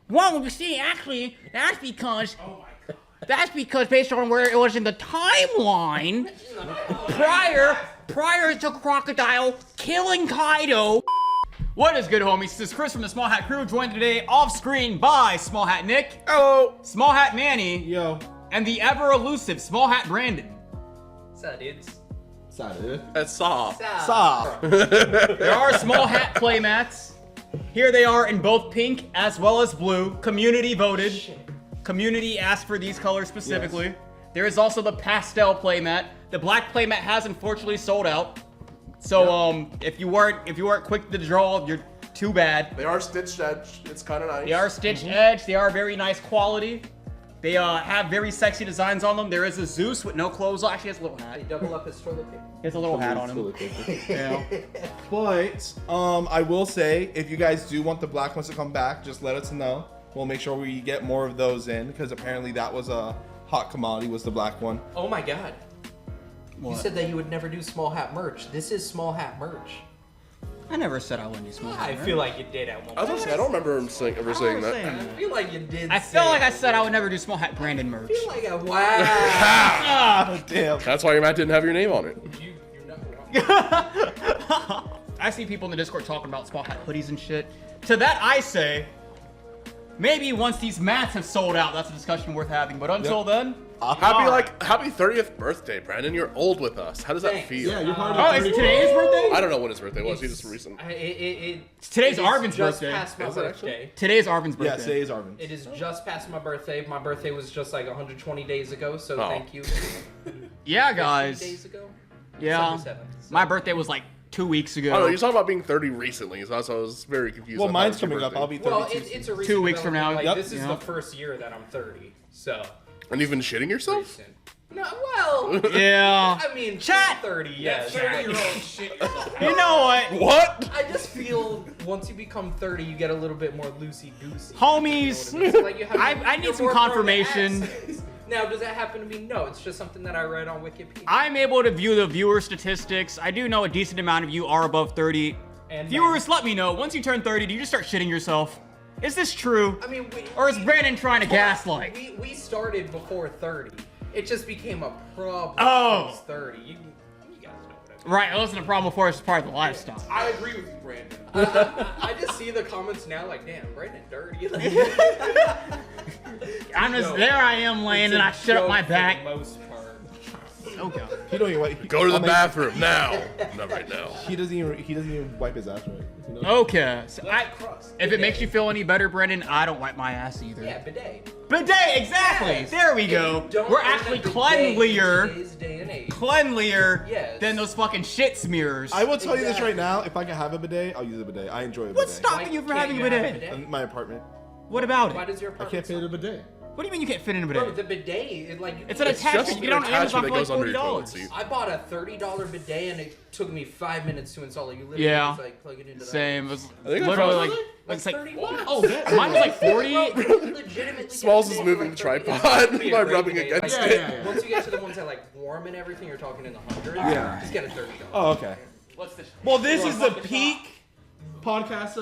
Well, you see, actually, that's because based on where it was in the timeline, prior to Crocodile killing Kaido. What is good, homies? This is Chris from the Small Hat Crew, joined today off screen by Small Hat Nick. Hello. Small Hat Manny. Yo. And the ever elusive Small Hat Brandon. What's up, dudes? What's up, dude? That's Saw. There are Small Hat playmats. Here they are in both pink as well as blue. Community voted. Community asked for these colors specifically. Yes. There is also the pastel playmat. The black playmat has unfortunately sold out. So if you weren't quick to draw, you're too bad. They are stitched edge. It's kind of nice. They are stitched edge. They are very nice quality. They have very sexy designs on them. There is a Zeus with no clothes on. Actually, he has a little hat. They double up his toilet paper. He has a little hat on him. Yeah. But I will say, if you guys do want the black ones to come back, just let us know. We'll make sure we get more of those in, because apparently that was a hot commodity, was the black one. Oh my god. What? You said that you would never do Small Hat merch. This is Small Hat merch. I never said I wouldn't do Small Hat. I feel like you did at one point. I was gonna say, I don't remember him ever saying that. I feel like you did. I feel like I said I would never do Small Hat Brandon merch. I feel like wow. Ah, damn. That's why your mat didn't have your name on it. You're not wrong. I see people in the Discord talking about Small Hat hoodies and shit. To that I say, maybe once these mats have sold out, that's a discussion worth having. But until then, Happy 30th birthday, Brandon. You're old with us. How does that feel? Yeah, you're part oh, of is today's birthday? I don't know when his birthday was. He just recent. Today's it is Arvin's just birthday. past my Is it birthday. Today's Arvin's birthday. Yeah, today is Arvin's. It is just past my birthday. My birthday was just like 120 days ago, so thank you. Yeah, guys. Days ago? Yeah. December 7th. My birthday was like 2 weeks ago. Oh, no, you're talking about being 30 recently, so I was very confused. Well, I thought mine's it was your coming up. birthday. I'll be 32. Well, it's a recent 2 weeks from now. development. Yep. Like, this is Yeah. the first year that I'm 30, so. And you've been shitting yourself? Recent. No, well. Yeah. I mean, Chat. 30, yes. 30-year-old shit. You know what? What? I just feel once you become 30, you get a little bit more loosey-goosey. Homies, You know what I mean? Like, you have- I need you're some more prone to confirmation. accidents. Now, does that happen to me? No, it's just something that I read on Wikipedia. I'm able to view the viewer statistics. I do know a decent amount of you are above 30. And Viewers, let me know. Once you turn 30, do you just start shitting yourself? Is this true? I mean, Or is Brandon trying to gaslight? We started before 30. It just became a problem. Oh. Since 30. You guys know what I mean. Right, it wasn't a problem before, it's part of the lifestyle. I agree with you, Brandon. I just see the comments now like, damn, Brandon dirty. I'm just, there I am laying and I shit up my back. Most part. Oh god. He don't even wipe. Go to the bathroom now. Not right now. He doesn't even wipe his ass right. You know? Okay, so if it makes you feel any better, Brendan, I don't wipe my ass either. Yeah, bidet. Bidet, exactly. Yes. There we go. If you don't We're own a actually bidet cleanlier, in today's day and age. Yes. than those fucking shit smears. I will tell you this Exactly. right now. If I can have a bidet, I'll use a bidet. I enjoy a bidet. What's stopping Why you from can't having a you have bidet? In my apartment. What about Why it? does your I apartment can't fit a bidet. What do you mean you can't fit in a Bro, bidet? the bidet, It's an It's attachment. just You get it on an Amazon attachment for that like goes under your toilet $40. seat. I bought a $30 bidet and it took me 5 minutes to install it. You literally Yeah. just like plug it into Same. It was I think I literally found- like Like it's like 30 bucks. Oh, that. mine was like 40. Legitimately. Smalls get is it moving for the like 30. tripod It's gonna be a by great rubbing bidet. against Like, it. Once you get to the ones that like warm and everything, you're talking in the hundreds. Yeah. Just get a $30. Oh, okay. What's this? Well, this is the Fucking peak podcast.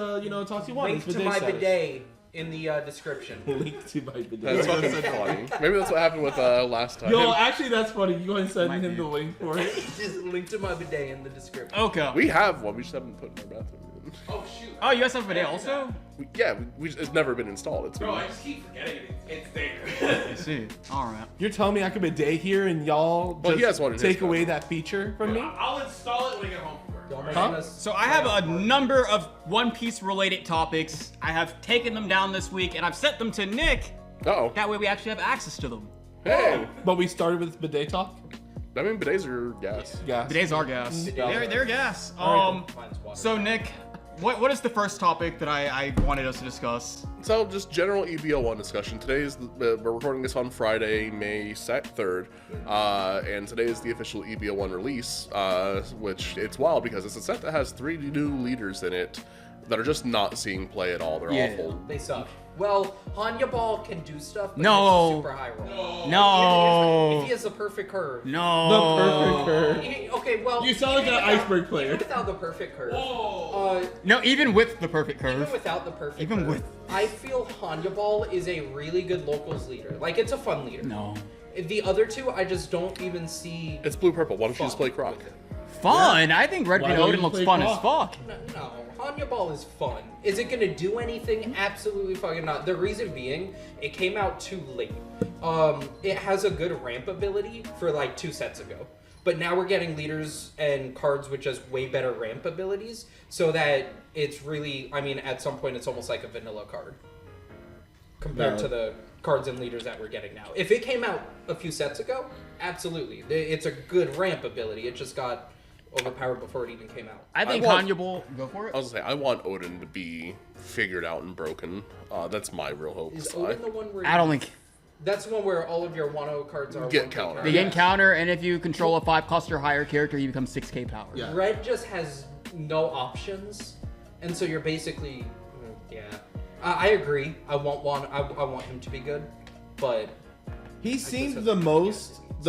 Talk to you one. Link to my bidet in the description. Link to my bidet. That's fucking funny. Maybe that's what happened with last time. Yo, actually, that's funny. You go ahead and send Might him be. the link for it. Just link to my bidet in the description. Okay. We have one. We just haven't put it in our bathroom. Oh shoot. Oh, you guys have a bidet also? It's never been installed. It's been, just keep forgetting it's there. I see. All right. You're telling me I could bidet here and y'all Well, he has just one in his take away bathroom. that feature from me? I'll install it when I get home from work. Don't make Huh? us. So I have a number of One Piece related topics. I have taken them down this week and I've sent them to Nick. Uh-oh. That way we actually have access to them. Hey. But we started with bidet talk. I mean, bidets are gas. Gas. Bidets are gas. They're gas. Alright. Mine's water. So Nick, what is the first topic that I wanted us to discuss? So, just general EB01 discussion. We're recording this on Friday, May 3rd, and today is the official EB01 release, which it's wild because it's a set that has 3 new leaders in it. that are just not seeing play at all. They're Yeah. awful. They suck. Well, Hanya Ball can do stuff, but No. it's a super high roll. No. If he has the perfect curve. No. The perfect curve. Okay, well. You sound like even an without- iceberg player. Even without the perfect curve. Whoa. No, even with the perfect Even curve. without the perfect Even curve, with- I feel Hanya Ball is a really good locals leader. Like, it's a fun leader. No. The other two, I just don't even see. It's blue-purple. Why don't you just play fun Croc? with it. Fun. I think Red Why Green don't Odin you looks play fun as Croc? fuck. No, Hanya Ball is fun. Is it gonna do anything? Absolutely fucking not. The reason being, it came out too late. It has a good ramp ability for like 2 sets ago. But now we're getting leaders and cards with just way better ramp abilities, so that it's really, I mean, at some point it's almost like a vanilla card. Compared No. to the cards and leaders that we're getting now. If it came out a few sets ago, absolutely. It's a good ramp ability. It just got overpowered before it even came out. I think want- Hanya Ball. Go for it. I was gonna say I want Odin to be figured out and broken. That's my real hope. Is So Odin the one where I don't think that's the one where all of your Wano cards are Get 1K counter. cards? they get counter, and if you control a 5 cost or higher character, you become 6k power. Yeah. Red just has no options, and so you're basically, yeah. I agree. I want him to be good, but He seems that's the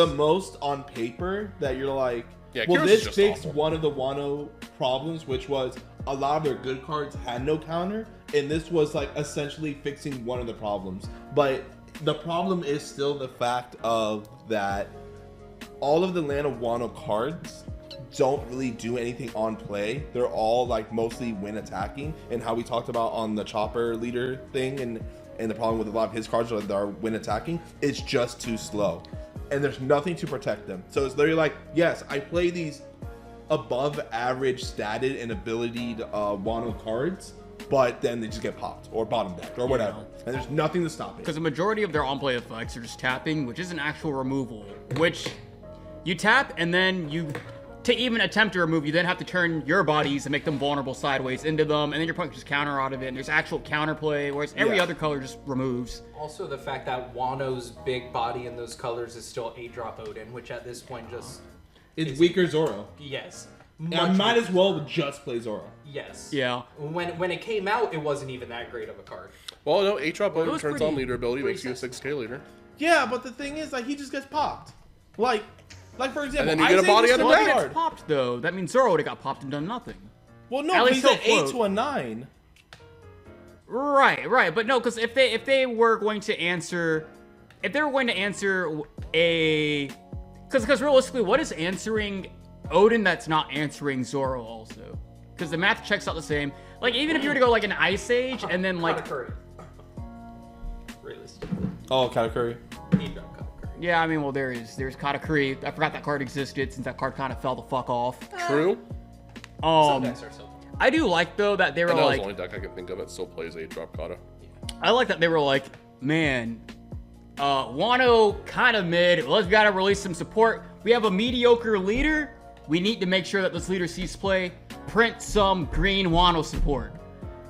what most on paper that you're like, Yeah, well, Kyrus is this just fixed awful. one of the Wano problems, which was a lot of their good cards had no counter, and this was like essentially fixing one of the problems. But the problem is still the fact of that all of the Land of Wano cards don't really do anything on play. They're all like mostly win attacking, and how we talked about on the chopper leader thing, and the problem with a lot of his cards are that are win attacking. It's just too slow, and there's nothing to protect them. So it's literally like, yes, I play these above average statted and ability Wano cards, but then they just get popped or bottom decked or whatever, and there's nothing to stop it. Because the majority of their on-play effects are just tapping, which is an actual removal. Which you tap, and then to even attempt to remove, you then have to turn your bodies and make them vulnerable sideways into them, and then your opponent just counter out of it, and there's actual counterplay, whereas every Yeah. other color just removes. also the fact that Wano's big body in those colors is still 8-drop Odin, which at this point just It's weaker Zoro. yes. I might as well just play Zoro. Yes. Yeah. When it came out, it wasn't even that great of a card. Well, no, 8-drop Odin was turns pretty- on leader ability, pretty makes you a 6k leader. Yeah, but the thing is, like, he just gets popped. Like for example, And then you get a Isaac body is out of still Well, if a it card. gets popped, though, that means Zoro would have got popped and done nothing. Well, no, At but least he's an he'll 8 float. to a 9. Right, but no, because if they were going to answer, because realistically, what is answering Odin that's not answering Zoro also? Because the math checks out the same. Like even if you were to go like an Ice Age and then like Katakuri. Realistically. Oh, Katakuri. 8-drop Katakuri. yeah, I mean well there's Katakuri. I forgot that card existed since that card kind of fell the fuck off. True. Some decks are so. I do like though that they were And that was like the only deck I can think of that still plays 8-drop Kata. I like that they were like, man, Wano kind of mid. Let's gotta release some support. We have a mediocre leader. We need to make sure that this leader sees play. Print some green Wano support.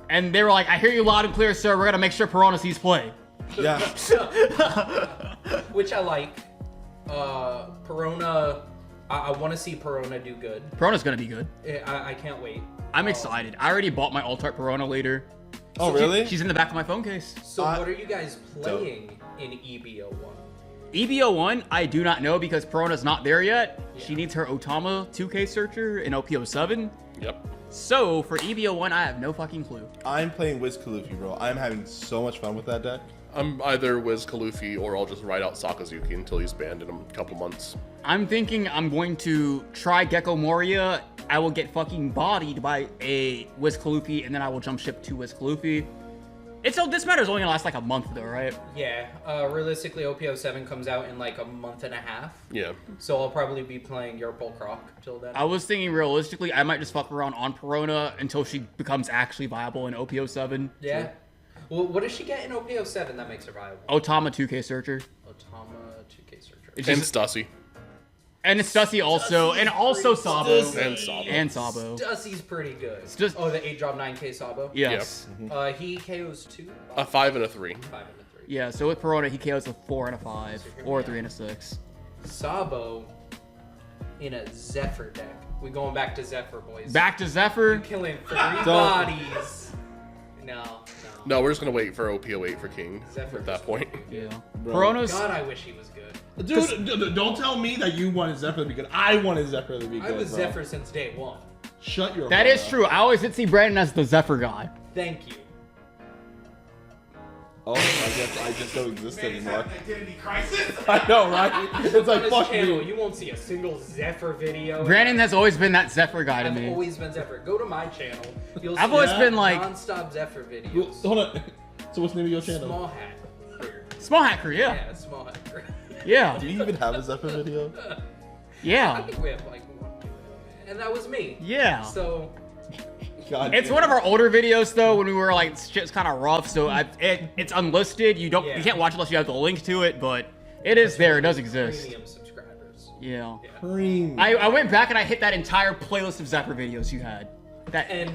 And they were like, I hear you loud and clear, sir. We're gonna make sure Perona sees play. Yeah. Which I like. Perona. I want to see Perona do good. Perona's gonna be good. I can't wait. I'm excited. I already bought my Alt-Art Perona later. Oh, really? She's in the back of my phone case. So what are you guys playing in EB01? EB01, I do not know because Perona's not there yet. She needs her Otama 2K searcher in OP07. Yep. So for EB01, I have no fucking clue. I'm playing Wiz Khalifi, bro. I'm having so much fun with that deck. I'm either Wiz Khalifi or I'll just ride out Sakazuki until he's banned in a couple months. I'm thinking I'm going to try Gecko Moria. I will get fucking bodied by a Wiz Khalifi, and then I will jump ship to Wiz Khalifi. This matter is only gonna last like a month though, right? Yeah. Realistically, OP07 comes out in like a month and a half. Yeah. So I'll probably be playing your Croc till then. I was thinking realistically, I might just fuck around on Perona until she becomes actually viable in OP07. Yeah. Well, what does she get in OP07 that makes her viable? Otama 2K searcher. Otama 2K Searcher. It's And just- Stussy. and Stussy also, and also Sabo. And Sabo. And Sabo. Dussy's pretty good. Just- Oh, the 8-drop 9K Sabo? Yes. He KOs 2? A 5 and a 3. 5 and a 3. Yeah, so with Perona, he KOs a 4 and a 5, or a 3 and a 6. Sabo in a Zephyr deck We going back to Zephyr, boys. Back to Zephyr. Killing 3 bodies. No. No, we're just gonna wait for OP08 for King Zephyr at that point. Yeah. Bro. Corona's. God, I wish he was good. Dude, don't tell me that you wanted Zephyr to be good. I wanted Zephyr to be good. I was bro. Zephyr since day one. Shut your That mouth is up. true. I always did see Brandon as the Zephyr guy. Thank you. Oh, I guess I just don't exist Man, he's anymore. having an identity crisis. I know, right? It's On like his fuck channel, me. you won't see a single Zephyr video. Brandon has always been that Zephyr guy to I've me. always been Zephyr. Go to my channel. You'll I've see always been like non-stop Zephyr Well, videos. hold on. So what's the name of your channel? Small hat. Career. small hacker. Yeah. Yeah, small hat. career. Yeah. Do you even have a Zephyr video? I Yeah. think we have like one, and that was me. Yeah. So God. It's one of our older videos though, when we were like shit's kind of rough, so it's unlisted. You can't watch it unless you have the link to it, but it is there. It does exist. premium subscribers. Yeah. Cream. I went back and I hit that entire playlist of Zephyr videos you had. That And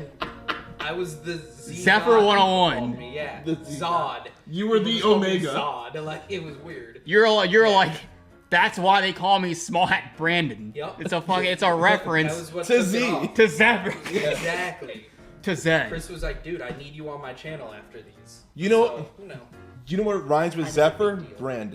I was the Z Zephyr God 101. called me, yeah. The Z- Zod. You were the People called me Omega. Zod. Like it was weird. you're like that's why they call me Small Hat Brandon. Yep. It's a That reference was what To took it Z. off. to Zephyr. Exactly. To Zed. Chris was like, dude, I need you on my channel after these. You know- So, you know, You know what rhymes with I know Zephyr? the big deal. Brandon.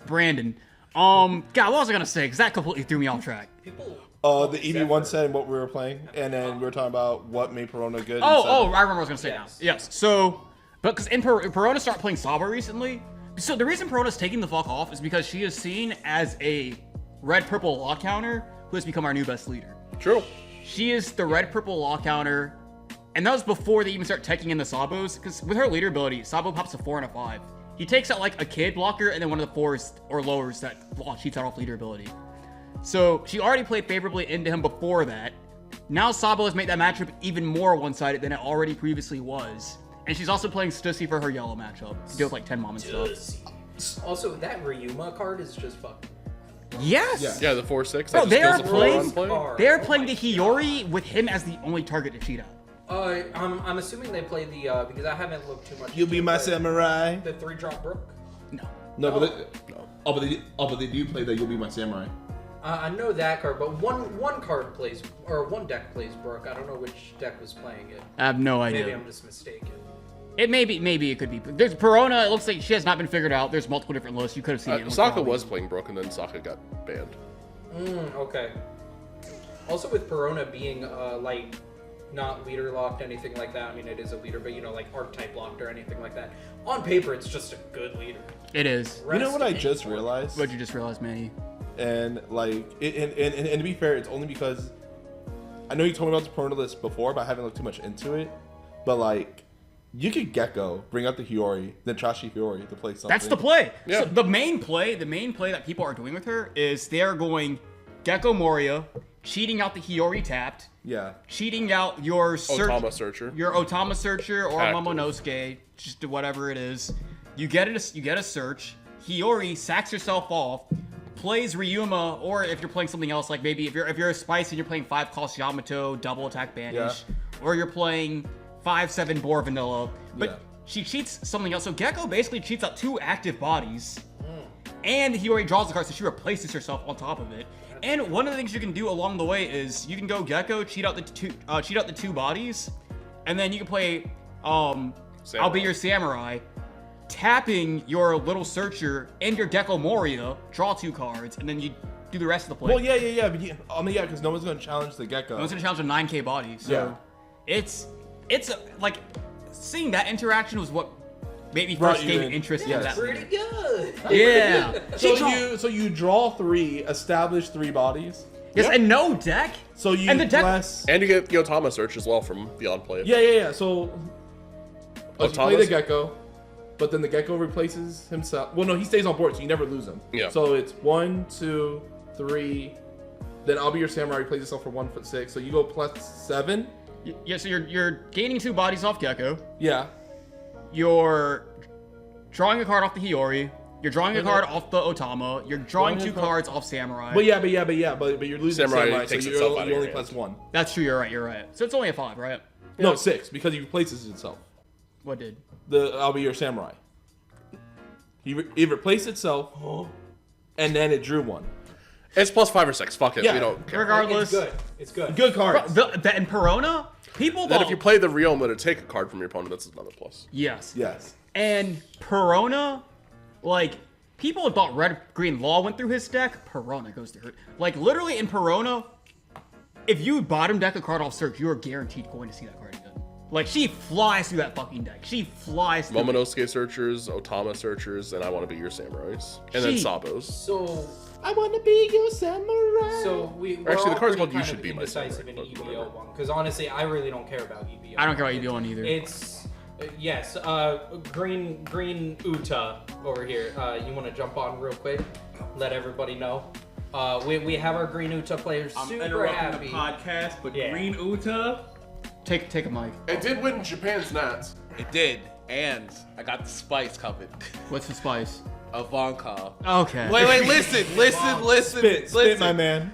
Brandon. God, what was I gonna say? Because that completely threw me off track. People. The EB01 said what we were playing, and then we were talking about what made Perona good. Oh, instead I of- remember what I was gonna say Yes. now. Yes. So, but because Perona started playing Saba recently, so the reason Perona's taking the fuck off is because she is seen as a red-purple law counter who has become our new best leader. True. She is the red-purple law counter, and that was before they even start teching in the Sabos, because with her leader ability, Sabo pops a 4 and a 5. He takes out like a kid blocker and then one of the 4s or lowers that cheats out off leader ability. So she already played favorably into him before that. Now Sabo has made that matchup even more one-sided than it already previously was. And she's also playing Stussy for her yellow matchup to deal with like 10 mom and stuff. Also, that Ryuma card is just fucking. Yes! Yeah. Yeah, the 4/6. Bro, that they just are kills the full playing- run play. Card. They're Oh playing my the Hiyori with him as the only target to cheat out. I'm assuming they play the because I haven't looked too much. You'll be into my it, samurai. The 3-drop Brook. No. No, Oh. but they do play that. You'll be my samurai. I know that card, but one card plays or one deck plays Brook. I don't know which deck was playing it. I have no Maybe idea. I'm just mistaken. It maybe it could be. There's Perona, it looks like she has not been figured out. There's multiple different lists. You could have seen it. most Sokka probably. was playing Brook, and then Sokka got banned. Okay. Also, with Perona being like not leader locked, anything like that. I mean, it is a leader, but you know, like archetype locked or anything like that. On paper, it's just a good leader. It is. You know what I Rest just in- realized? What'd you just realize, Manny? And like, and to be fair, it's only because I know you told me about the Perona list before, but I haven't looked too much into it. But like, you could Gecko, bring out the Hiyori, then Trashy Hiyori to play something. That's the play. Yeah. So the main play that people are doing with her is they're going Gecko Moria, cheating out the Hiyori tapped, Yeah. cheating out your Otama Searcher. your Otama Searcher or Active. Momonosuke, just whatever it is. You get a search. Hiyori sacks yourself off, plays Ryuma, or if you're playing something else, like maybe if you're a spice and you're playing 5 cost Yamato, double attack banish, or you're playing 5/7 Boar Vanilla, but Yeah. she cheats something else. So Gecko basically cheats out 2 active bodies, and Hiyori draws the card, so she replaces herself on top of it. And one of the things you can do along the way is you can go Gecko, cheat out the two bodies, and then you can play I'll Be Your Samurai, tapping your little searcher and your Gecko Moria, draw 2 cards, and then you do the rest of the play. Well, yeah, but because no one's gonna challenge the Gecko. I was gonna challenge a 9K body, so Yeah. it's like seeing that interaction was what made me Brought first you gain in. interest Yes. in that. Pretty good. Yeah. So you draw 3, establish 3 bodies. Yes, Yep. and no deck. So you And the deck- bless. And you get the Otama Search as well from Beyond Play. Yeah. So you play the Otama's- Gecko, but then the Gecko replaces himself. Well, no, he stays on board, so you never lose him. Yeah. So it's 1, 2, 3. Then I'll Be Your Samurai replaces itself for 1/6. So you go +7. Yeah, so you're gaining 2 bodies off Gecko. Yeah. You're drawing a card off the Hiyori. You're drawing a Okay. card off the Otama. You're drawing Drawing 2 a card- cards off Samurai. But you're losing Samurai Samurai, so takes you're, itself out of you're only your hands. +1. That's true. You're right. So it's only a 5, right? No, 6 because he replaces itself. What did? The I'll Be Your Samurai. It replaced itself, and then it drew 1. It's plus 5 or 6. Fuck it. Yeah. We don't care. Regardless, It's good. Good cards. in Perona, people Then don't. if you play the real mode to take a card from your opponent, that's another plus. Yes. Yes. And Perona, like, people thought Red Green Law went through his deck. Perona goes through it. Like, literally in Perona, if you bottom deck a card off search, you're guaranteed going to see that card again. Like, she flies through that fucking deck. She flies through it. Momonosuke Searchers, Otama Searchers, and I Want to Be Your Samurais. And then She- Sabos. So I want to be your samurai. we're Actually, the all card's pretty called You kind Should of Be My indecisive in Samurai, but EB01 because honestly, I really don't care about EB01. I don't care about EB01 either. It's yes, green Uta over here. You want to jump on real quick? Let everybody know. We have our green Uta players I'm super interrupting happy. the podcast, but Yeah. Green Uta, Take a mic. It did win Japan's Nats. it did, and I got the spice covered. What's the spice? Ivanka. Okay. Wait, listen. Spit, my man.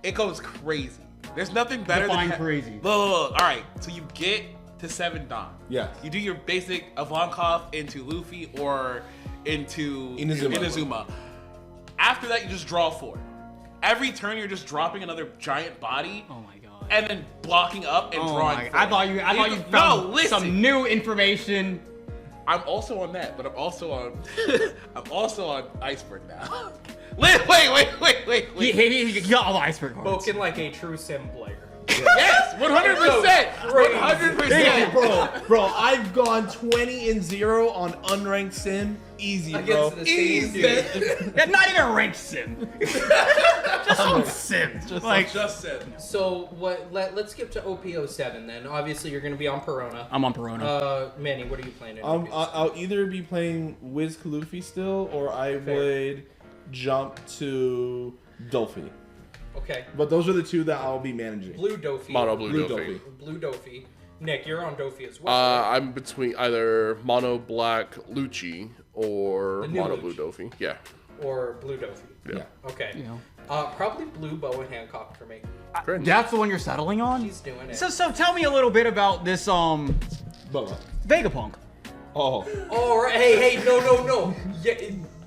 It goes crazy. There's nothing better Define than crazy. Look. All right, so you get to 7 Don. Yes. You do your basic Ivankov into Luffy or into Inazuma. After that, you just draw 4. Every turn, you're just dropping another giant body. Oh my god. And then blocking up and Oh drawing. my, 4. I thought you No, found listen. some new information. I'm also on that, but I'm also on I'm also on Iceberg now. Wait. He got all the iceberg cards. Spoken like a true sim player. Yes, 100%. Crazy. 100%. Bro, I've gone 20-0 on unranked sim. Easy, bro. Against the same dude. Yeah, not even a ranked sim. Just some sims. Like, Just said. So let's skip to OP07 then. Obviously, you're going to be on Perona. I'm on Perona. Manny, what are you playing in I'll OP07? either be playing Wiz Khalifi still, or I Fair. would jump to Dolphy. Okay. But those are the two that I'll be managing. Blue Dofi. Mono Blue Blue Dofi. Blue Dofi. Nick, you're on Dofi as well. I'm between either Mono Black Lucci or The new Mono Lucci. Blue Dofi. Yeah. or Blue Dofi. Yeah. Okay. You know. Probably Blue Boa Hancock for me. Great. That's the one you're settling on? She's doing it. So tell me a little bit about this Bubba. Vegapunk. Oh. Oh, hey, no. Yeah,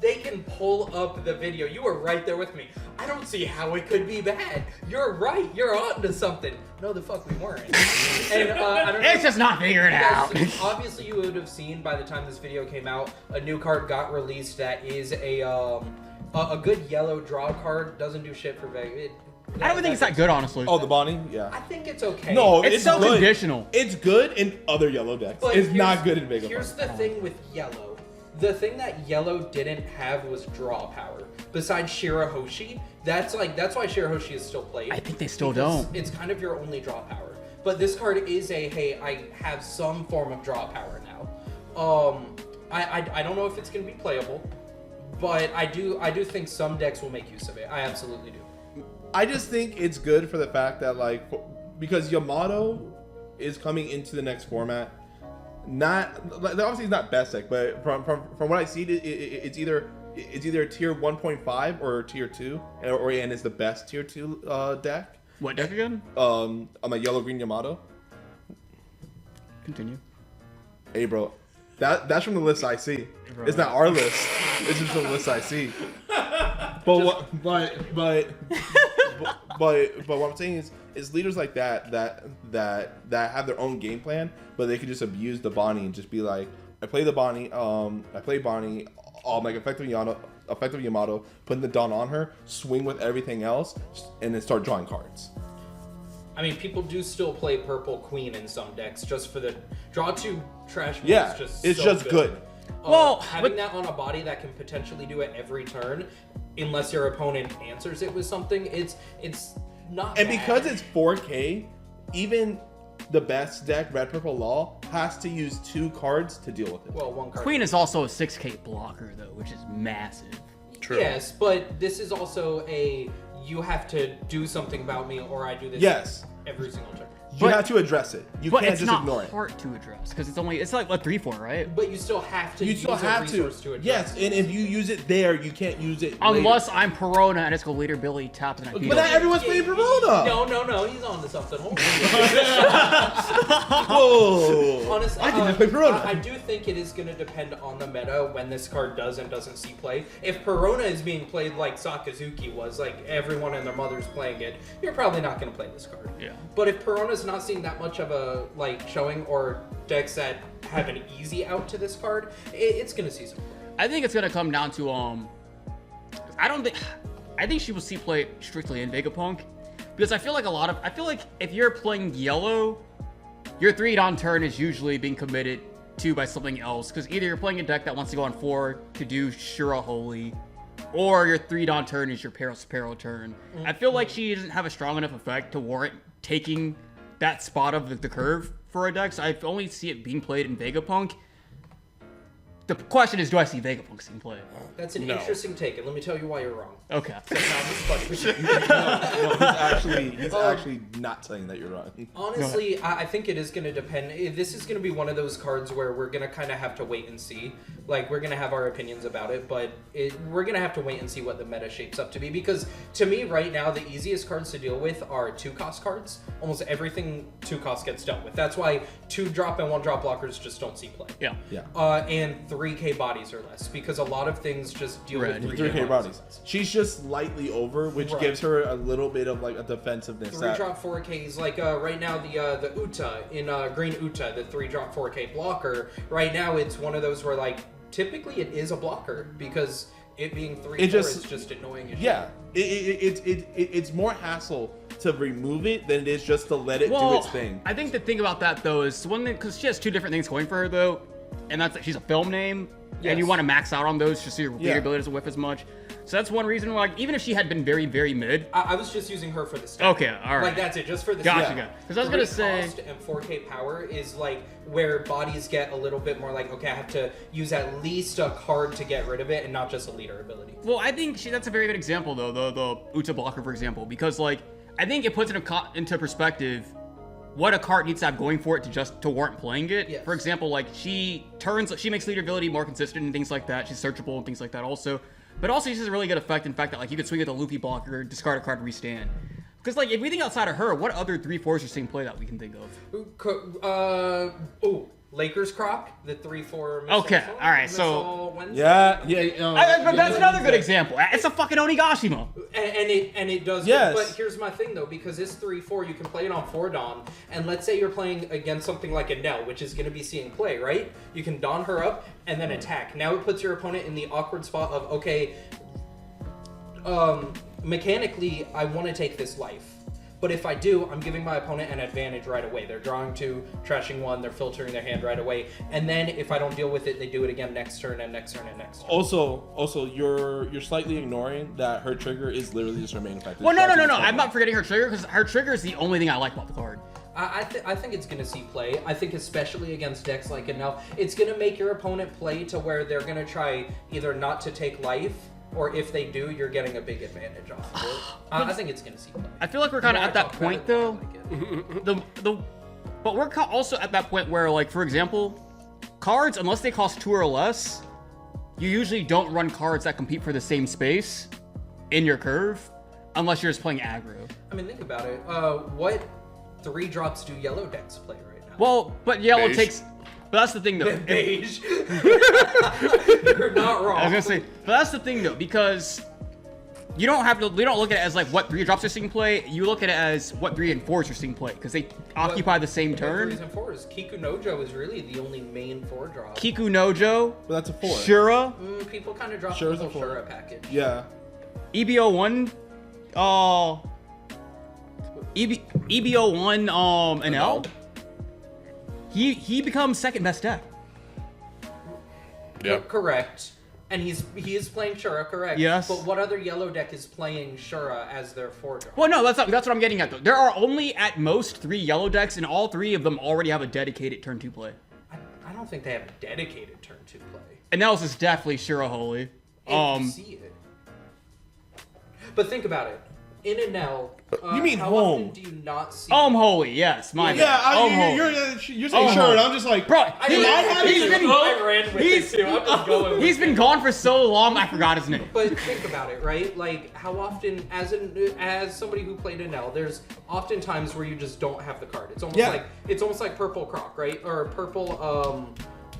they can pull up the video. You were right there with me. I don't see how it could be bad. You're right. You're on to something. No, the fuck we weren't. And I don't know. It's just not figured out. Obviously, you would have seen by the time this video came out, a new card got released that is a good yellow draw card. Doesn't do shit for Vega. I don't think it's that good, honestly. Oh, the Bonnie? Yeah. I think it's okay. No, It's so good. conditional. It's good in other yellow decks. But It's here's- not good in Vega. Here's the thing with yellow. The thing that yellow didn't have was draw power. Besides Shirahoshi, that's why Shirahoshi is still played. I think they still because don't. It's kind of your only draw power. But this card is hey, I have some form of draw power now. I don't know if it's gonna be playable, but I do think some decks will make use of it. I absolutely do. I just think it's good for the fact that because Yamato is coming into the next format. Obviously it's not best deck, but from what I see, it's either tier 1.5 or tier 2, and it's the best tier 2 deck. What deck again? On the yellow green Yamato. Continue. Hey, bro, that's from the list I see. Bro. It's not our list. It's just from the list I see. But what I'm saying is leaders like that have their own game plan, but they can just abuse the Bonnie and just be like, I play Bonnie, I'll make effective Yamato, putting the Dawn on her, swing with everything else, and then start drawing cards. I mean, people do still play Purple Queen in some decks just for the draw 2 trash. Mode Yeah, is just it's so just good. Well, having that on a body that can potentially do it every turn, unless your opponent answers it with something, it's not. And bad. because it's 4K, even the best deck, Red Purple Law, has to use 2 cards to deal with it. well, one card. Queen is also a 6K blocker, though, which is massive. True. Yes, but this is also you have to do something about me, or I do this. Yes. Every single turn. You have to address it. You But can't it's just not ignore it. hard to address because it's like a 3-4, right? But you still have to You use still a have to. resource to address Yes, and if you use it there, you can't use it Unless later. I'm Perona and it's got leader Billy tapped and I beat But not him. everyone's playing Perona. No, he's on to something. Hold on. Whoa. Honestly, I can just play Perona. I do think it is going to depend on the meta when this card does and doesn't see play. If Perona is being played like Sakazuki was, like everyone and their mother's playing it, you're probably not going to play this card. Yeah. But if Perona's not seeing that much of a like showing, or decks that have an easy out to this card, it's going to see some play. I think it's gonna come down to I think she will see play strictly in Vegapunk because I feel like if you're playing yellow, your 3 on turn is usually being committed to by something else because either you're playing a deck that wants to go on 4 to do Shura Holy, or your 3 on turn is your Peril turn. I feel like she doesn't have a strong enough effect to warrant taking that spot of the curve for a deck, so I only see it being played in Vegapunk. The question is, do I see Vegapunk being played? That's an No. interesting take, and let me tell you why you're wrong. Okay. No, I'm just fucking- He's actually not saying that you're wrong. Honestly, I think it is going to depend. This is going to be one of those cards where we're going to kind of have to wait and see. Like, we're going to have our opinions about it, but we're going to have to wait and see what the meta shapes up to be. Because to me, right now, the easiest cards to deal with are 2-cost cards. Almost everything 2-cost gets dealt with. That's why 2-drop and 1-drop blockers just don't see play. Yeah. And 3k bodies or less, because a lot of things just deal Red. with 3K bodies. She's just slightly over, which Right. gives her a little bit of like a defensiveness. 3-drop 4Ks, like right now the Uta in green Uta, the 3-drop 4K blocker. Right now it's one of those where like typically it is a blocker because it being 3-4 is just annoying as Yeah, it's more hassle to remove it than it is just to let it do its thing. I think the thing about that though is one thing, because she has 2 different things going for her though, and that's that she's a film name, and you want to max out on those just so your ability doesn't whiff as much. So that's one reason why, like, even if she had been very, very mid. I was just using her for the stat. Okay, all right. Like that's it, just for the Gotcha, stat. gotcha. Because I was gonna say, cost and 4K power is like where bodies get a little bit more like, okay, I have to use at least a card to get rid of it and not just a leader ability. well, I think that's a very good example though, the Uta blocker, for example, because like I think it puts into perspective what a card needs to have going for it to warrant playing it. Yes. For example, like she makes leader ability more consistent and things like that. She's searchable and things like that also. But also she has a really good effect in fact that like you could swing with a loopy blocker, discard a card, restand. Because like if we think outside of her, what other 3/4s are seeing play that we can think of? Lakers Croc, the 3/4 Okay, all right, so- Wednesday. But that's another good example. It's a fucking Onigashima. And it does. Yes. But here's my thing though, because it's 3/4, you can play it on 4 Dawn, and let's say you're playing against something like a Nell, which is going to be seeing play, right? You can Dawn her up and then attack. Now it puts your opponent in the awkward spot of, okay, mechanically I want to take this life. But if I do, I'm giving my opponent an advantage right away. They're drawing 2, trashing 1, they're filtering their hand right away. And then if I don't deal with it, they do it again next turn and next turn and next turn. Also, you're slightly ignoring that her trigger is literally just her main effect. Well, no. I'm not forgetting her trigger because her trigger is the only thing I like about the card. I think it's going to see play. I think especially against decks like it now, it's going to make your opponent play to where they're going to try either not to take life, or if they do, you're getting a big advantage off of it. I think it's going to see play. I feel like we're kind of at that point though. But we're also at that point where, like, for example, cards, unless they cost 2 or less, you usually don't run cards that compete for the same space in your curve, unless you're just playing aggro. I mean, think about it. What 3-drops do yellow decks play right now? Well, but yellow Beige. takes. But that's the thing though. Beige. You're not wrong. I was gonna say, but that's the thing though, because you don't have to. We don't look at it as like what 3-drops are seeing play. You look at it as what 3 and 4s are seeing play because they occupy the same turn. 3s and 4s. Kiku Nojo is really the only main 4-drop. Kiku Nojo, But that's a 4. Shura, People kind of drop Shura's the a whole 4. Shura package. Yeah. EB01, EB01, an L. He becomes second best deck. Yeah. Correct. And he is playing Shura, correct? Yes. But what other yellow deck is playing Shura as their 4-drop? Well, no, that's what I'm getting at though. There are only at most 3 yellow decks, and all 3 of them already have a dedicated turn 2 play. I don't think they have a dedicated turn 2 play. And Nels is definitely Shura Holy. If you see it. But think about it. In a Nell, You mean how home? often do you not see? Holy, yes, my Yeah, bad. you're saying sure, and I'm just like, Bro, I ran with it too. I'm just going with he's it. been gone for so long, I forgot his name. But think about it, right? Like, how often, as somebody who played an L, there's often times where you just don't have the card. It's almost like purple Croc, right? Or purple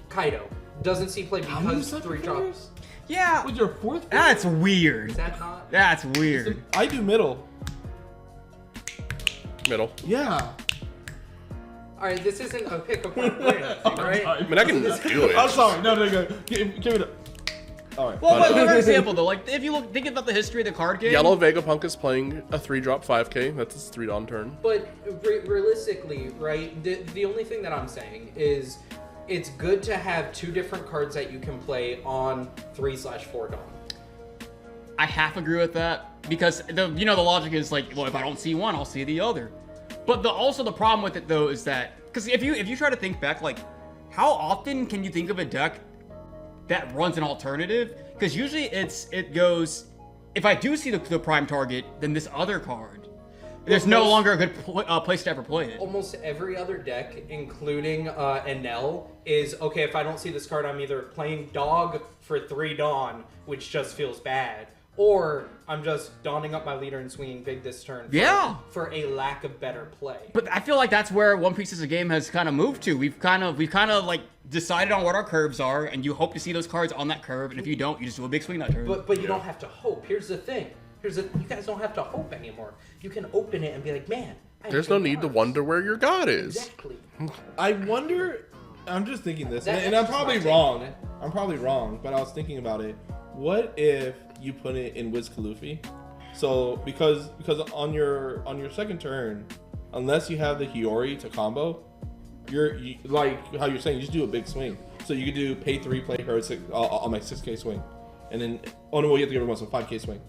Kaido doesn't see play because 3 drops. Yeah, with your 4th? that's weird. Is that not? That's weird. I do middle. Middle. Yeah. All right, this isn't a pick a point win, right? I mean, I can do it. I'm sorry. No. Give it up. All right. Well, for example, though, like if you think about the history of the card game, Yellow Vegapunk is playing a 3-drop 5k. That's his 3-dawn turn. But realistically, right? The only thing that I'm saying is it's good to have 2 different cards that you can play on 3/4 dawn. I half agree with that because the logic is like, well, if I don't see one, I'll see the other. But also the problem with it though is that because if you try to think back, like how often can you think of a deck that runs an alternative? Because usually it goes, if I do see the prime target, then this other card. There's no longer a good place to ever play it. Almost every other deck, including Enel, is okay. If I don't see this card, I'm either playing dog for 3 dawn, which just feels bad, or I'm just donning up my leader and swinging big this turn. For a lack of better play. But I feel like that's where One Piece as a game has kind of moved to. We've kind of like decided on what our curves are, and you hope to see those cards on that curve. And if you don't, you just do a big swing that turn. But you don't have to hope. Here's the thing. You guys don't have to hope anymore. You can open it and be like, man. There's no need to wonder where your god is. Exactly. I wonder. I'm just thinking this, That's and I'm just probably my take wrong. on it. I'm probably wrong, but I was thinking about it. What if you put it in Wiz Khalifi? So because on your second turn, unless you have the Hiyori to combo, you like how you're saying, you just do a big swing. So you could do pay 3, play her on my 6k swing, and then you have to give her once a 5k swing.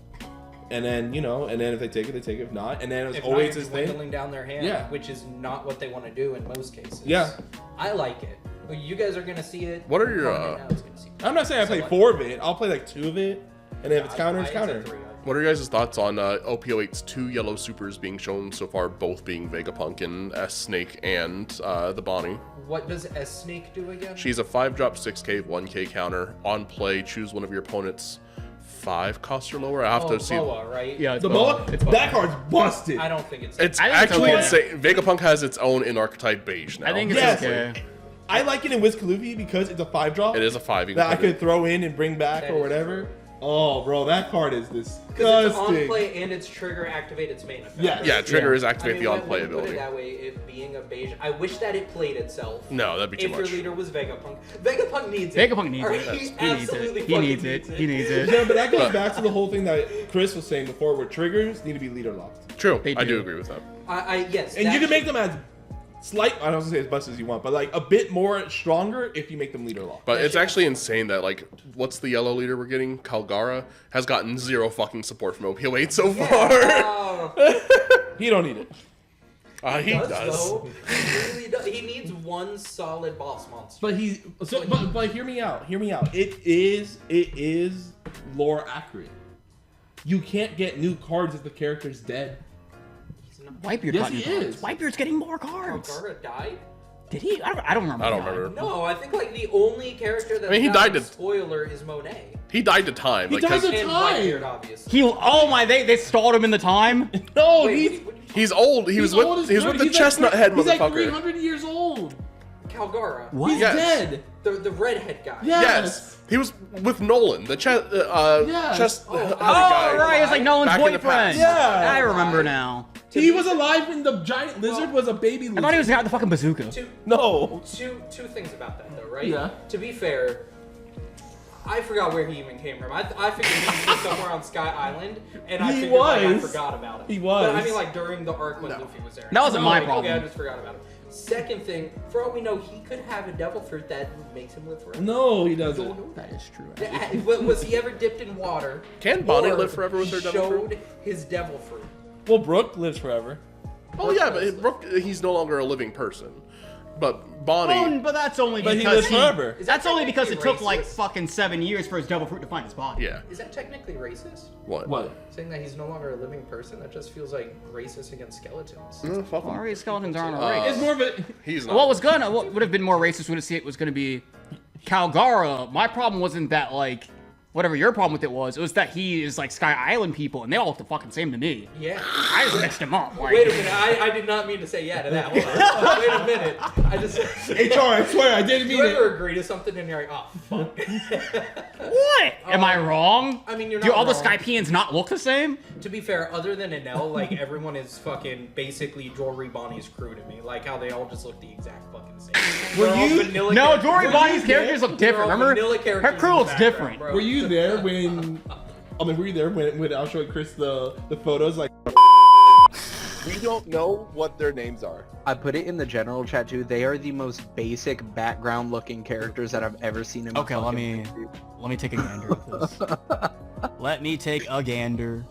And then, and then if they take it, they take it. If not, and then it's always this this thing. dwindling down their hand, Yeah. which is not what they want to do in most cases. Yeah. I like it. You guys are going to see it. What are your, Now is gonna see it. I'm not saying I play So 4 of it. I'll play like 2 of it, and then if it's counter, it's I counter. said 3. What are your guys' thoughts on OP08's 2 yellow supers being shown so far, both being Vegapunk and S-Snake and the Bonnie? What does S-Snake do again? She's a 5-drop 6k, 1k counter. On play, choose one of your opponent's 5 cost or lower. I have to see. Boa, right? Yeah, it's The Boa. Boa, It's Boa. that card's busted. I don't think it's... It's I think it's actually okay. insane. Vegapunk has its own in-archetype beige now. I think it's Yes. okay. I like it in Wiz Khalifi because it's a 5-drop. It is a 5. You can that I put it- could throw in and bring back That or is whatever. true. Oh, bro, that card is Because it's disgusting. on play and its trigger activate its main effect. Yeah. Yeah, trigger is I activate mean, the on when play you put it ability. that way, it being a beige, I wish that it played itself. No, that'd be too If much. your leader was Vegapunk. Vegapunk needs it. Vegapunk needs Alright, it. He He needs absolutely it. He fucking needs it. He needs it. Yeah, but that goes back to the whole thing that Chris was saying before, where triggers need to be leader locked. True, They I do do. agree with that. Yes. And that you can make should- them as slight, I don't want to say as best as you want, but like a bit more stronger if you make them leader locked. But it's actually insane that, like, what's the yellow leader we're getting? Kalgara has gotten 0 fucking support from OP08 so far. He don't need it. He does. Though. He really does. He needs one solid boss monster. But hear me out. Hear me out. It is lore accurate. You can't get new cards if the character's dead. Whitebeard Yes, got new he cards. is. Whitebeard's getting more cards. Kalgara died? Did he? I don't remember. I don't remember. No, I think like the only character that I mean, he died to- spoiler is Monet. He died to time. He Like, died 'cause to- And time. Whitebeard, obviously. They stalled him in the time. No, Wait, he's what do you- he's old. He was old with as he was dirt. with the He's chestnut head he's like motherfucker. 300 years old. Kalgara. What? He's Yes. dead. The redhead guy. Yes, he was with Nolan, the chest Yes. headed Oh, guy. right. It's like Nolan's Back in the boyfriend. past. Yeah. I remember now. He was alive when the giant lizard was a baby lizard. I thought he was got the fucking bazooka. No. Two things about that though, right? Yeah. To be fair, I forgot where he even came from. I figured he was somewhere on Sky Island, and I He figured like, I was. forgot about him. He was. But I mean, like during the arc when Luffy was there. That wasn't my Okay, problem. I just forgot about him. Second thing, for all we know, he could have a devil fruit that makes him live forever. No, he doesn't. That is true. Was he ever dipped in water? Can Bonnie Or live forever with her he devil fruit? showed his devil fruit. Well, Brooke lives forever. Oh yeah, but Brooke, he's no longer a living person. But Bonnie, Oh, but that's only But he because lives forever. Is that That's only because it technically took like racist? fucking 7 years for his devil fruit to find his body. yeah. Is that technically racist? What? What? Saying that he's no longer a living person? That just feels like racist against skeletons. Fuck him. Alright, skeletons aren't a race. It's more of a. He's not. What would have been more racist would have was going to be Calgara. My problem wasn't that like whatever your problem with it was that he is like Sky Island people and they all look the fucking same to me. Yeah. I just mixed them up. Like, Wait a minute, I did not mean to say yeah to that. Hold on. Wait a minute. I just. HR, I swear, I didn't mean You it. ever agree to something and you're like, oh, fuck. what? Am I wrong? I mean, you're Do not all the wrong. Skypeans not look the same? To be fair, other than Enel, like, everyone is fucking basically Jory Bonnie's crew to me. Like, how they all just look the exact fucking same. Were They're all you- vanilla No, characters. Jory Were Bonnie's you characters look They're different. all Remember? vanilla Her characters crew in the looks background, different. bro. Were you there when? I mean, were you there when I was showing Chris the photos? Like, We don't know what their names are. I put it in the general chat too. They are the most basic background looking characters that I've ever seen in my Okay, let fucking me- life. Let me take a gander at this. Let me take a gander.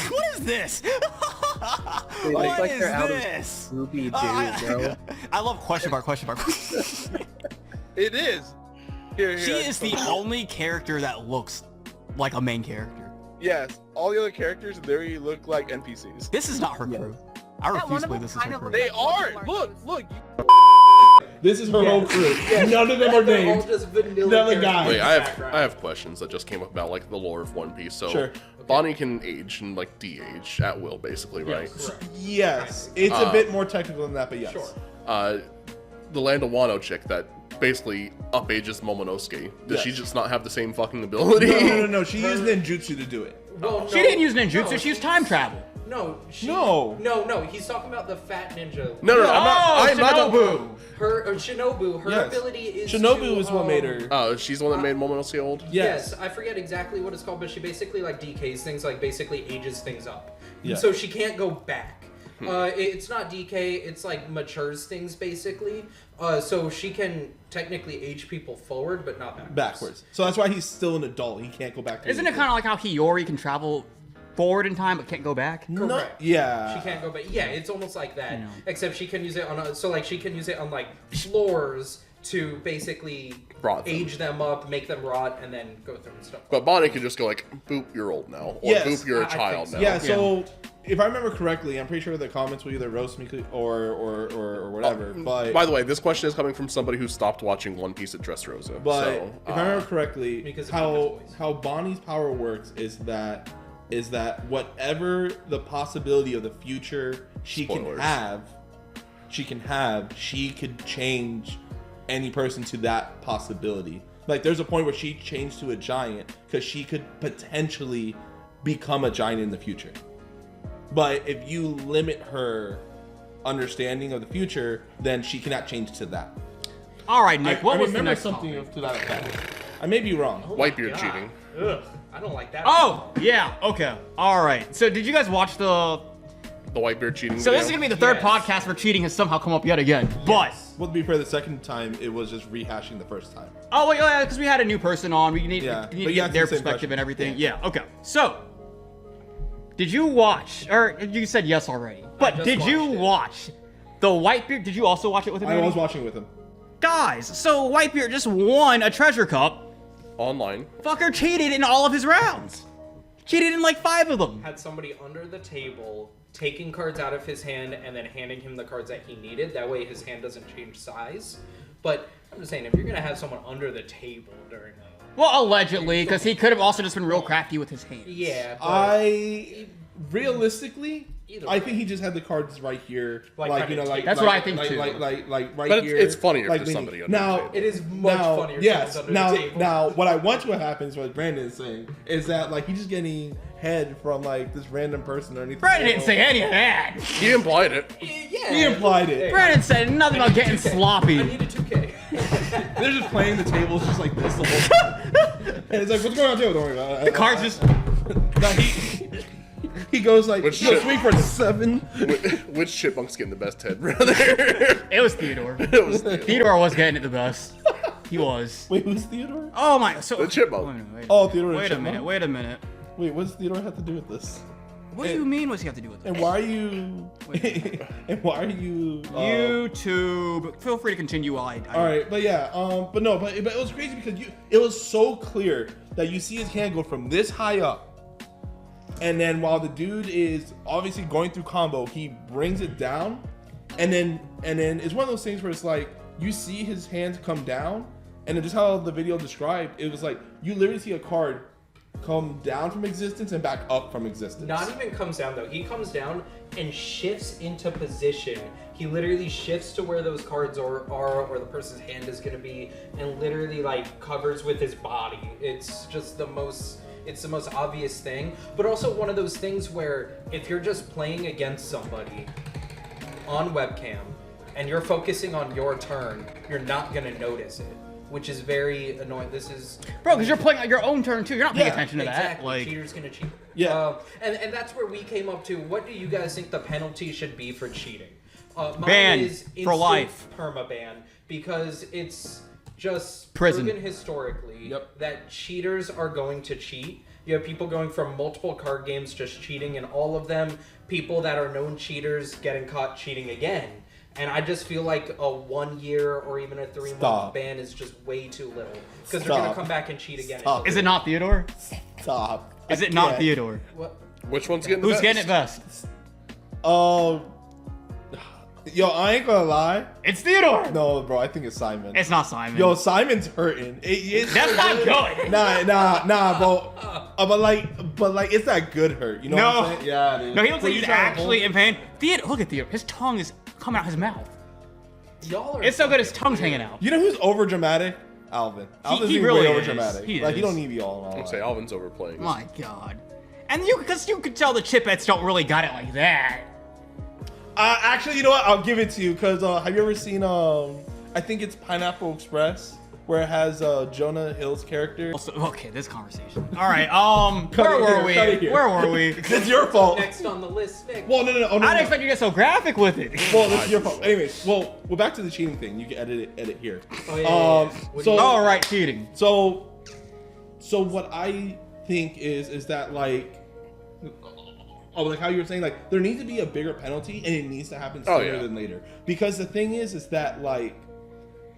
What is this? They look What like is they're out of this? Scooby-Doo, bro. I love question mark. It is. Here, She I is the just- only character that looks like a main character. Yes, all the other characters they look like NPCs. This is not her crew. I refuse to believe this is her crew. They are. Look. this is her Yes. whole crew. None of them are They're all named. just vanilla They're the characters guys. in Wait, the I background. have questions that just came up about like the lore of One Piece. So Sure. Bonnie can age and like de-age at will, basically, right? Correct. Yes, it's a bit more technical than that, but yes. Sure. The Land of Wano chick that basically up ages Momonosuke. Does she Yes. just not have the same fucking ability? No. She used ninjutsu to do it. Well, She didn't use ninjutsu. She used time travel. No. No. He's talking about the fat ninja. No, I'm not. Shinobu. Her Shinobu. Her Yes. ability is. Shinobu to, is what made her. Oh, she's the one that made Momonosuke old. Yes, I forget exactly what it's called, but she basically like decays things, like basically ages things up. Yeah. So she can't go back. It's not decay, it's like matures things basically. So she can technically age people forward, but not Backwards. So that's why he's still an adult. He can't go back to Isn't it kind of like how Hiyori can travel forward in time but can't go back? No, Correct. yeah. She can't go back. Yeah, it's almost like that. know. Except she can use it on she can use it on like floors to basically Rot them. age them up, make them rot, and then go through and stuff. But Bonnie can just go like, boop, you're old now. Or Yes, boop, you're a I think child so. now. Yeah, so if I remember correctly, I'm pretty sure the comments will either roast me or whatever. But By the way, this question is coming from somebody who stopped watching One Piece at Dressrosa. but so, if I remember correctly, Because of how Pika's voice. how Bonnie's power works is that whatever the possibility of the future she Spoilers. can have, she could change any person to that possibility. Like there's a point where she changed to a giant because she could potentially become a giant in the future. But if you limit her understanding of the future, then she cannot change to that. All right, Nick. What I was the remember next something topic? to that effect. I may be wrong. Whitebeard God. cheating. Ugh, I don't like that. Oh, yeah. Okay. All right. So did you guys watch the? The Whitebeard cheating So this is video? gonna be the third Yes. podcast where cheating has somehow come up yet again. But Well, to be fair, the second time it was just rehashing the first time. oh wait, yeah, because we had a new person on. We need, Yeah, we need but to yeah, get it's their the same perspective question. and everything. Yeah. Okay. So did you watch? Or you said yes already. But just did you watched watch the Whitebeard? Did you also watch it with him? I Andy? was watching with him. Guys, so Whitebeard just won a treasure cup. Online. Fucker cheated in all of his rounds. Cheated in like 5 of them. Had somebody under the table taking cards out of his hand and then handing him the cards that he needed. That way his hand doesn't change size. But I'm just saying, if you're gonna have someone under the table during a Well, allegedly, because he could have also just been real crafty with his hands. yeah, but Realistically, Either I way. think he just had the cards right here, Like, like, kind you know, of like taped. That's like, what I think like, too. like right But here. it's funnier if like there's leaning. somebody under the now, table. it is much now, funnier. yes. Under Now, the table. now, what I want to happens, what Brandon is saying, is that like he's just getting head from like this random person underneath. the Brandon didn't table. say any of that. He implied it. yeah, He implied it. Hey, Brandon said nothing about getting 2K. I sloppy. need a 2K. They're just playing the tables just like this the whole time. And it's like, what's going on, table? Don't worry about it. The cards just. No, he goes like, Which yo, shit? swing for 7. Which chipmunk's getting the best head, brother? It was Theodore. It was the Theodore was getting it the best. He was. Wait, who's Theodore? Oh my. So. chipmunk. Wait a minute. Oh, Theodore. Wait a Chipmunk? minute. Wait a minute. Wait, what does Theodore have to do with this? What do you mean? What's he have to do with it? And why are you? And why are you? YouTube. Feel free to continue while I All right, but yeah, but it was crazy because it was so clear that you see his hand go from this high up, and then while the dude is obviously going through combo, he brings it down, and then it's one of those things where it's like you see his hands come down, and then just how the video described, it was like you literally see a card come down from existence and back up from existence. Not even comes down though. He comes down and shifts into position. He literally shifts to where those cards are or the person's hand is gonna be, and literally like covers with his body. It's just the most obvious thing, but also one of those things where if you're just playing against somebody on webcam and you're focusing on your turn, you're not gonna notice it, which is very annoying. This is Bro, because you're playing on your own turn too. You're not paying Yeah, attention to that. exactly. Like, Cheater's gonna cheat. Yeah. And that's where we came up to. What do you guys think the penalty should be for cheating? Mine Ban is for instant life. permaban, because it's just Prison. proven historically that cheaters are going to cheat. You have people going from multiple card games just cheating, and all of them people that are known cheaters getting caught cheating again. And I just feel like a 1 year or even a 3 month ban is just way too little, because they're gonna come back and cheat again. is it not Theodore? Stop. Is it not Theodore? What? Which one's getting Who's the getting best? it best? Yo, I ain't gonna lie. It's Theodore. No, bro, I think it's Simon. It's not Simon. Yo, Simon's hurting. That's not good. Nah, bro. But like, it's that good hurt. You know what I'm saying? Yeah, dude. No, he looks like When he's you try to actually hold- in pain. Theodore, look at Theodore. His tongue is coming out his mouth. Y'all are It's so good his tongue's hanging out. You know who's over dramatic? Alvin. Alvin's he being really way over is. dramatic. He Like he is. don't need you all in all. I'd say Alvin's overplaying. My God. And because you could tell the Chipettes don't really got it like that. Actually, you know what? I'll give it to you because have you ever seen I think it's Pineapple Express where it has Jonah Hill's character. Also, okay, this conversation. All right, Cut where it were here, we? cut it here. Where were we? It's your fault. Next on the list, Nick. Well, no. Oh, no, I didn't no. expect you to get so graphic with it. Well, this is your fault. Anyways, well, back to the cheating thing. You can edit here. Oh, yeah. What do So you- All right, cheating. So what I think is that like how you were saying, like there needs to be a bigger penalty and it needs to happen sooner than later. Because the thing is that like,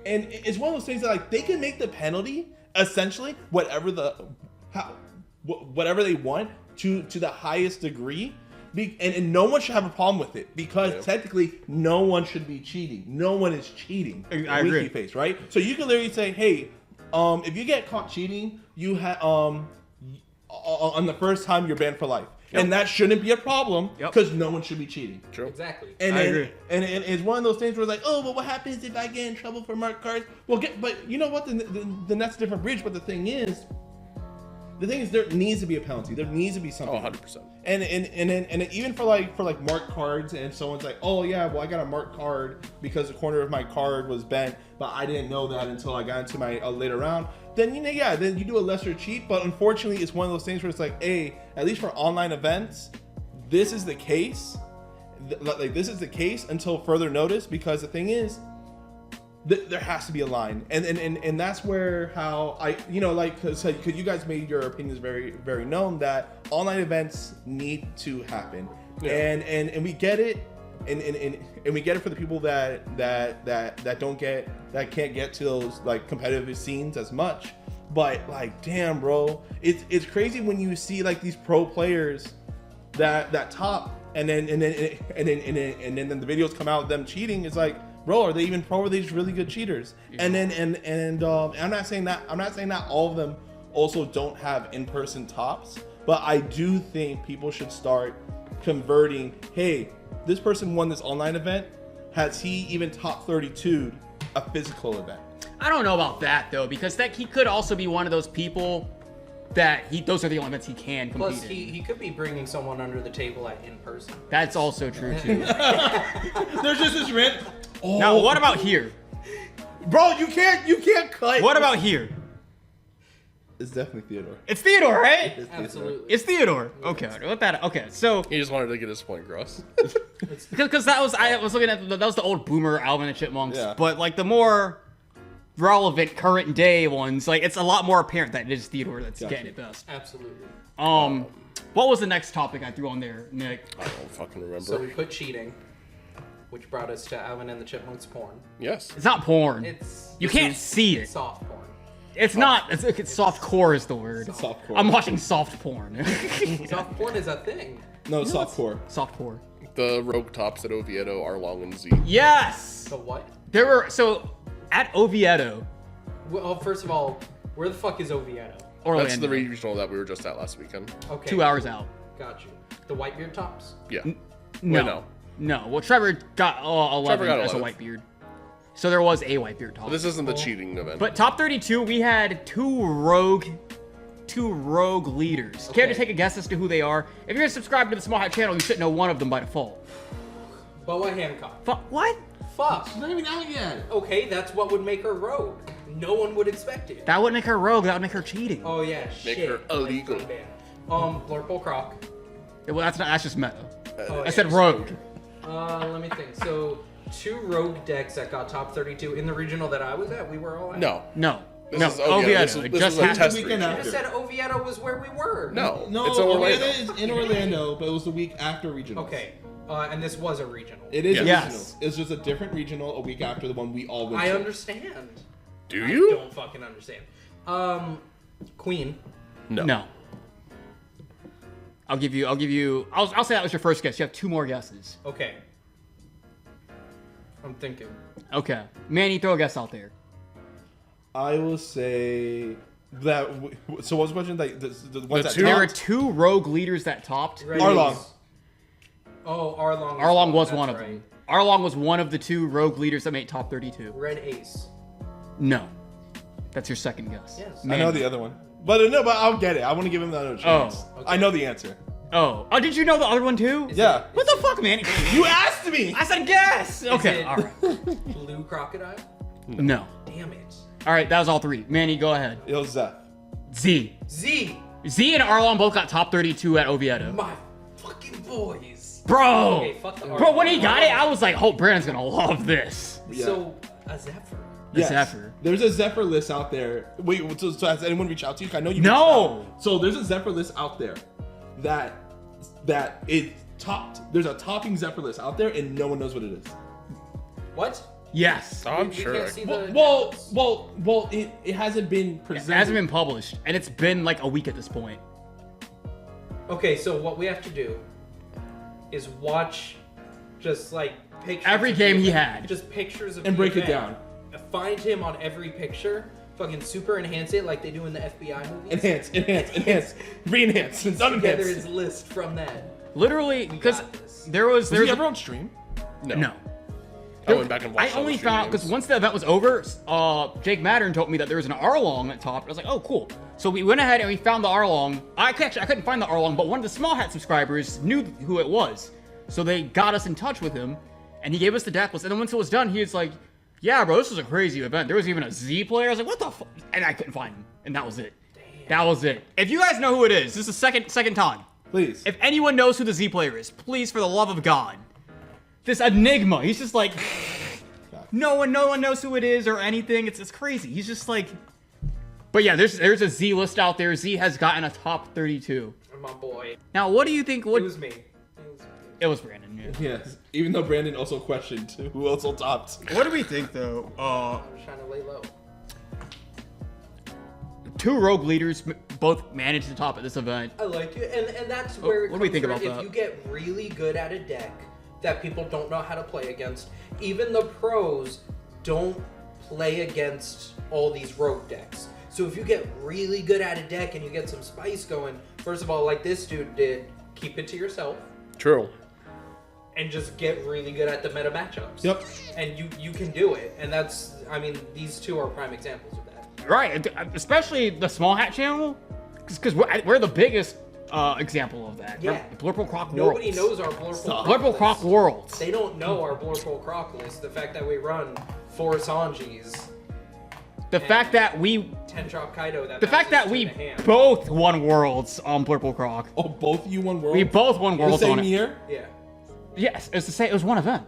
and it's one of those things that like they can make the penalty essentially whatever they want to the highest degree. And no one should have a problem with it because technically no one should be cheating. No one is cheating. I agree. Winky face, right? So you can literally say, hey, if you get caught cheating, you have on the first time you're banned for life. And that shouldn't be a problem because no one should be cheating. True. Exactly. And I agree. And it's one of those things where it's like, oh, but what happens if I get in trouble for marked cards? Well, but you know what? Then that's a different bridge. But the thing is, there needs to be a penalty. There needs to be something. Oh, 100%. And even for like marked cards, and someone's like, oh yeah, well I got a marked card because the corner of my card was bent, but I didn't know that until I got into my later round. Then then you do a lesser cheat. But unfortunately, it's one of those things where it's like, at least for online events, this is the case. Like this is the case until further notice, because the thing is, there has to be a line, and that's where how I because you guys made your opinions very very known that online events need to happen, and we get it, and we get it for the people that can't get to those like competitive scenes as much, but like damn bro, it's crazy when you see like these pro players that top, and then the videos come out of them cheating. It's like, bro, are they even pro? Or are they just really good cheaters? Yeah. And I'm not saying that all of them also don't have in-person tops, but I do think people should start converting. Hey, this person won this online event. Has he even top 32'd a physical event? I don't know about that though, because he could also be one of those people that those are the only events he can compete Plus, in. he could be bringing someone under the table at in person. That's also true too. There's just this rant. Oh. Now, what about here? Bro, you can't cut. What about here? It's definitely Theodore. It's Theodore, right? Absolutely. It's Theodore. Okay, so He just wanted to get his point across. because I was looking at that was the old boomer Alvin and the Chipmunks, Yeah. but like the more relevant current day ones, like it's a lot more apparent that it is Theodore that's Gotcha. getting it best. Absolutely. What was the next topic I threw on there, Nick? I don't fucking remember. So we put cheating, which brought us to Alvin and the Chipmunks porn. Yes. It's not porn. It's You can't see it. soft porn. It's not. It's soft core is the word. Softcore. I'm watching soft porn. Soft porn is a thing. No, softcore. Soft core. The rogue tops at Oviedo, Arlong, and Z. Yes. So what? There were at Oviedo, Well, first of all, where the fuck is Oviedo? Orlando. That's the regional that we were just at last weekend. Okay. 2 hours out. Got you. The Whitebeard tops? Yeah. No. no. No. Well, Trevor got 11 Trevor got as a 11th. white beard. So there was a white beard top. This isn't the cheating event. But top 32, we had two rogue leaders. Care to Okay. take a guess as to who they are? If you're subscribed to the Small Hat channel, you should know one of them by default. Boa Hancock. What? Fuck. Not even out yet. Okay, that's what would make her rogue. No one would expect it. That wouldn't make her rogue. That would make her cheating. Oh yeah, Make shit. her illegal. Blurple Croc. Well, that's just meta. Oh, I said rogue. Let me think. So, 2 rogue decks that got top 32 in the regional that I was at. We were all at. no. No. This no. is Oviedo. Oviedo. This is- It this just is a has test to be. weekend region. You just said Oviedo was where we were. No. No, It's Orlando. it is in Orlando, but it was the week after regional. Okay. And this was a regional. It is a Yes. regional. It's just a different regional a week after the one we all went I to. understand. Do I you? don't fucking understand. Queen. No. I'll say that was your first guess. You have 2 more guesses. Okay. I'm thinking. Okay. Manny, throw a guess out there. I will say that. So what was the question? Like the ones that two- There were topped? 2 rogue leaders that topped. Red Arlong. Ace. Oh, Arlong. Arlong was That's one of right. them. Arlong was one of the 2 rogue leaders that made top 32. Red Ace. No. That's your second guess. Yes. I know the other one, but I'll get it. I want to give him another chance. Oh, okay. I know the answer. Oh, did you know the other one too? Yeah. What the fuck, man? You asked me. I said guess. Okay, it- all right. Blue Crocodile? No. Damn it. All right, that was all 3. Manny, go ahead. It was Zeph. Z. Z! Z and Arlong both got top 32 at Oviedo. My fucking boys. Bro. Okay, fuck the Bro, when he Arlong. got it, I was like, oh, Brandon's gonna love this. So, a Zephyr. The Yes. Zephyr. There's a Zephyr list out there. Wait, so has anyone reached out to you? I know you. No. reached out. So there's a Zephyr list out there that it topped. There's a topping Zephyr list out there, and no one knows what it is. What? Yes. I'm We sure. can't see the Well, it hasn't been presented. It hasn't been published, and it's been like a week at this point. Okay, so what we have to do is watch just like pictures. Every of game the he event, had. Just pictures of And the break it event. Find him on every picture. Fucking super enhance it like they do in the FBI movies. Enhance, re-enhance, and Together unenhance. his list from that. Literally, because got this. there was Was he a- ever on stream? no. I went back and watched I only all the found because streams. once the event was over, Jake Mattern told me that there was an Arlong at top. I was like, oh, cool. So we went ahead and we found the Arlong. I couldn't find the Arlong, but one of the Small Hat subscribers knew who it was. So they got us in touch with him, and he gave us the deck list. And then once it was done, he was like, yeah, bro, this was a crazy event. There was even a Z player. I was like, what the fuck? And I couldn't find him. And that was it. That was it. If you guys know who it is, this is the second time. Please. If anyone knows who the Z player is, please, for the love of God. This enigma. He's just like, no one knows who it is or anything. It's crazy. He's just like, but yeah, there's a Z list out there. Z has gotten a top 32. My boy. Now, what do you think? It What was me. it was Brandon. Yeah. Yes. Even though Brandon also questioned who also topped. What do we think though? I was trying to lay low. 2 rogue leaders both managed to top at this event. I like it, and that's where it what do we comes think from. about If that? you get really good at a deck that people don't know how to play against, even the pros don't play against all these rogue decks. So if you get really good at a deck and you get some spice going, first of all, like this dude did, keep it to yourself True. and just get really good at the meta matchups. Yep. And you can do it, and that's, I mean, these 2 are prime examples of that. Right, especially the Small Hat channel, because we're the biggest example of that. Yeah. Blurple Croc Nobody Worlds. knows our Blurple Blurple Croc Worlds. They don't know our Blurple Croc list. The fact that we run 4 Sanjis, The fact that we 10 Drop Kaido, The fact that we in the hand. both won Worlds on Blurple Croc. Oh, both of you won World? We both won the Worlds on same it. year? Yeah. Yes, it's the same. It was one event.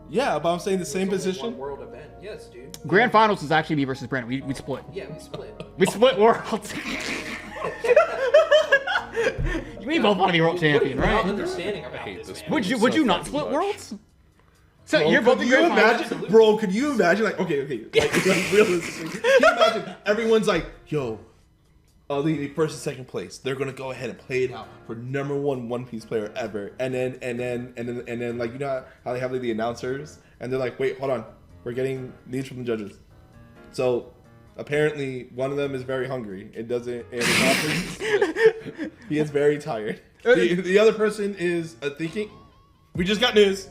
Yeah, but I'm saying the same Only position. One world event. Yes, dude. Grand Finals was actually me versus Brandon. We split. Yeah, we split. We split worlds. We both want to be world champion, What are you not right? understanding about hate this, this man? Would you so not fucking split much. worlds? So Bro, you're both could in you Grand Finals. imagine, bro? Could you imagine, like, okay, like realistically, can you imagine everyone's like, yo, the first and second place, they're gonna go ahead and play it out for #1 One Piece player ever, and then, like, you know how they have like, the announcers, and they're like, wait, hold on, we're getting needs from the judges. So apparently, one of them is very hungry. It doesn't, and he is very tired. The other person is thinking. We just got news.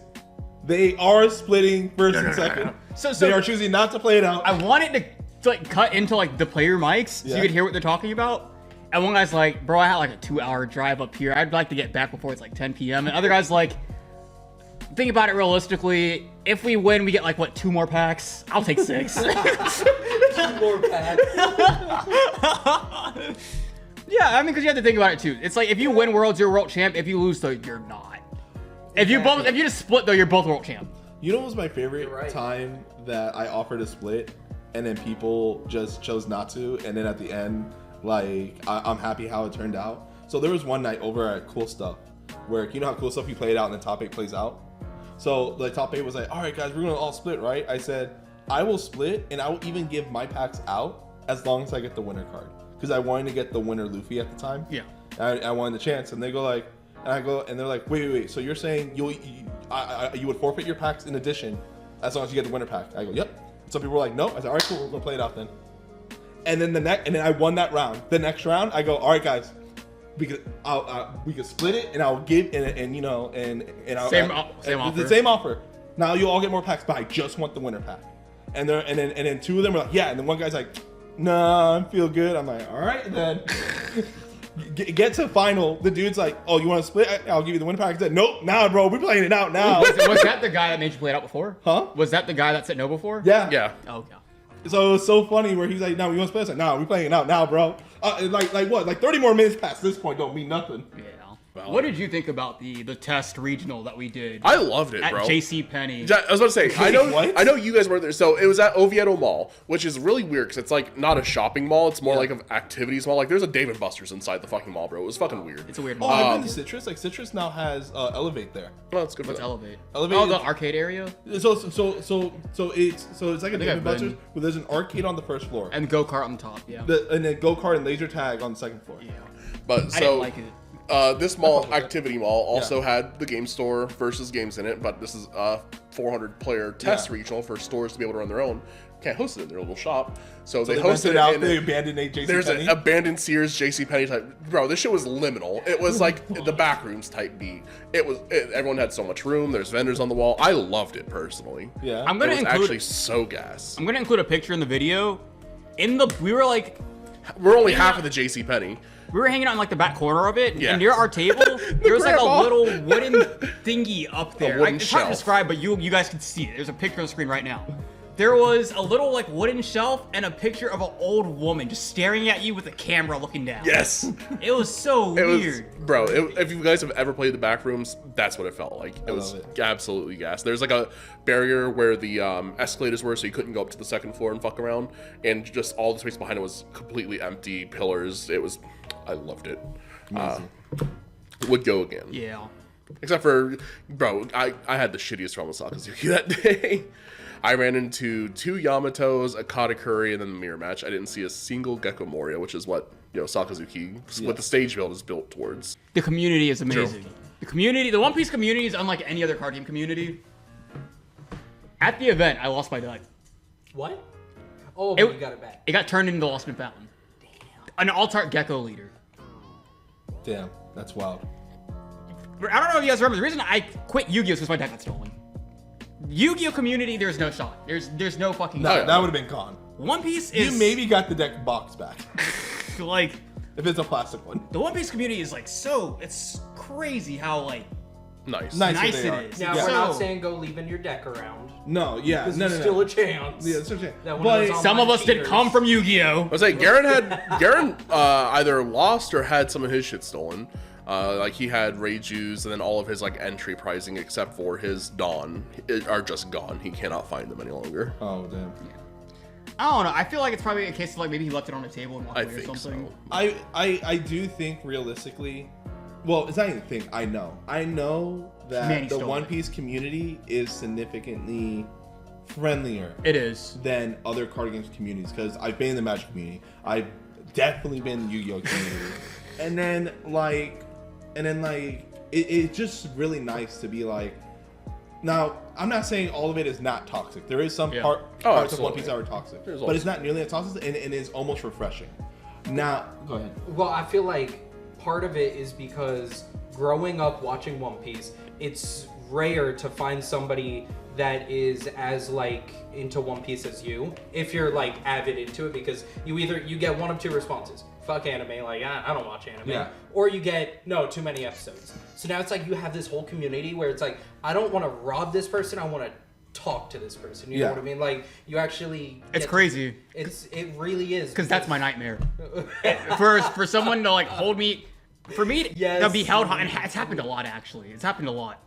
They are splitting first and second. So They are choosing not to play it out. I wanted to like cut into like the player mics so Yeah. you could hear what they're talking about. And one guy's like, bro, I had like a 2-hour drive up here. I'd like to get back before it's like 10 p.m. And other guy's like, think about it realistically. If we win, we get like, what, 2 more packs? I'll take 6. 2 more packs. Yeah, I mean, because you have to think about it too. It's like, if you win Worlds, you're world champ. If you lose, though, you're not. If you just split, though, you're both world champ. You know what was my favorite You're right. time that I offered a split, and then people just chose not to, and then at the end, like, I'm happy how it turned out. So there was one night over at Cool Stuff, where, you know how Cool Stuff you play it out and then top 8 plays out? So the top 8 was like, all right, guys, we're gonna all split, right? I said, I will split, and I will even give my packs out as long as I get the winner card. Because I wanted to get the winner Luffy at the time. Yeah. I wanted the chance, and they go like, and I go, and they're like, wait. So you're saying you would forfeit your packs in addition, as long as you get the winner pack? I go, yep. And some people were like, no. I said, all right, cool, we're gonna play it out then. And then and then I won that round. The next round, I go, all right, guys, we could split it, and I'll give and you know and I'll Same offer. The same offer. Now you all get more packs, but I just want the winner pack. And then 2 of them were like, yeah. And then one guy's like, nah, I feel good. I'm like, all right, then. Get to final. The dude's like, oh, you want to split? I'll give you the winner pack. I said, nope, nah, bro, we're playing it out now. Was that the guy that made you play it out before? Huh? Was that the guy that said no before? Yeah. Yeah. Oh, yeah. So it was so funny where he's like, no, we want to split? I said, nah, we're playing it out now, bro. Like what? Like 30 more minutes past this point don't mean nothing. Yeah. Well, What did you think about the test regional that we did I loved it, at bro. JCPenney? I was about to say, What? I know you guys were there. So it was at Oviedo Mall, which is really weird because it's like not a shopping mall. It's more like an activities mall. Like there's a Dave & Buster's inside the fucking mall, bro. It was fucking weird. It's a weird Oh, mall. I've been to Citrus. Like Citrus now has Elevate there. Well, that's good for What's them. Elevate? Elevate Oh, is- the arcade area? So it's like a I've Dave & Buster's been. where there's an arcade on the first floor. And go-kart on top, yeah. And then go-kart and laser tag on the second floor. Yeah. But I so didn't like it. This mall, Activity Mall, also had the game store versus games in it, but this is a 400 player test regional for stores to be able to run their own. Can't host it in their little shop. So they hosted rented out it the in abandoned JCPenney. there's an abandoned Sears JCPenney type. Bro, this shit was liminal. It was like the backrooms type beat. Everyone had so much room. There's vendors on the wall. I loved it personally. Yeah. I'm It gonna was include actually so gas. I'm gonna include a picture in the video. We were like We're only half of the JCPenney. we were hanging out in like the back corner of it, Yeah. and near our table, there was like a grandma. little wooden thingy up there. wooden It's hard to shelf. describe, but you guys can see it. There's a picture on the screen right now. There was a little like wooden shelf and a picture of an old woman just staring at you with a camera looking down. Yes. It was so It was, weird. bro. If you guys have ever played the back rooms, that's what it felt like. It was love absolutely gas. There's like a barrier where the escalators were, so you couldn't go up to the second floor and fuck around. And just all the space behind it was completely empty. Pillars. I loved it. Would go again. Yeah. Except for, bro, I had the shittiest run with Sakazuki that day. I ran into 2 Yamatos, a Katakuri, and then the mirror match. I didn't see a single Gecko Moria, which is what Sakazuki, what the stage build is built towards. The community is amazing. The One Piece community is unlike any other card game community. At the event, I lost my deck. What? Oh, but you got it back. It got turned into Lost in Fountain. An alt-art Gecko leader. Damn, that's wild. I don't know if you guys remember, the reason I quit Yu-Gi-Oh! Is because my deck got stolen. Yu-Gi-Oh! Community, there's no shot. There's no fucking No, shot. that would have been gone. One Piece is... You maybe got the deck box back. like... If it's a plastic one. The One Piece community is like so... It's crazy how like... Nice. Nice they it are. is. Now, Yeah. we're not So- saying go leaving your deck around. No, yeah. Because No. there's still a chance. Yeah, that's what I'm saying. That one But of those Some of online us did cheaters. come from Yu-Gi-Oh! I was like, Garen either lost or had some of his shit stolen. Like he had Reiju's, and then all of his like entry pricing except for his Dawn are just gone. He cannot find them any longer. Oh damn. I don't know. I feel like it's probably a case of like maybe he left it on the table and walked I away or think something. so. I do think realistically, well, it's not even a thing. I know that Manny the stole One it. Piece community is significantly friendlier It is. than other card games communities because I've been in the Magic community. I've definitely been in the Yu-Gi-Oh community, and then it's just really nice to be like. Now, I'm not saying all of it is not toxic. There is some Yeah. parts of absolutely. One Piece that are toxic, There's but it's not nearly as toxic, and it is almost refreshing. Now, go ahead. Well, I feel like part of it is because growing up watching One Piece, it's rare to find somebody that is as like into One Piece as you. If you're like avid into it, because you get one of two responses: fuck anime, like I don't watch anime, Yeah. or you get no, too many episodes. So now it's like you have this whole community where it's like I don't want to rob this person, I want to talk to this person. You know Yeah. what I mean? Like you actually. It's get- crazy. It really is Because that's my nightmare. For someone to like hold me, for me Yes. to be held, and it's happened a lot actually. It's happened a lot.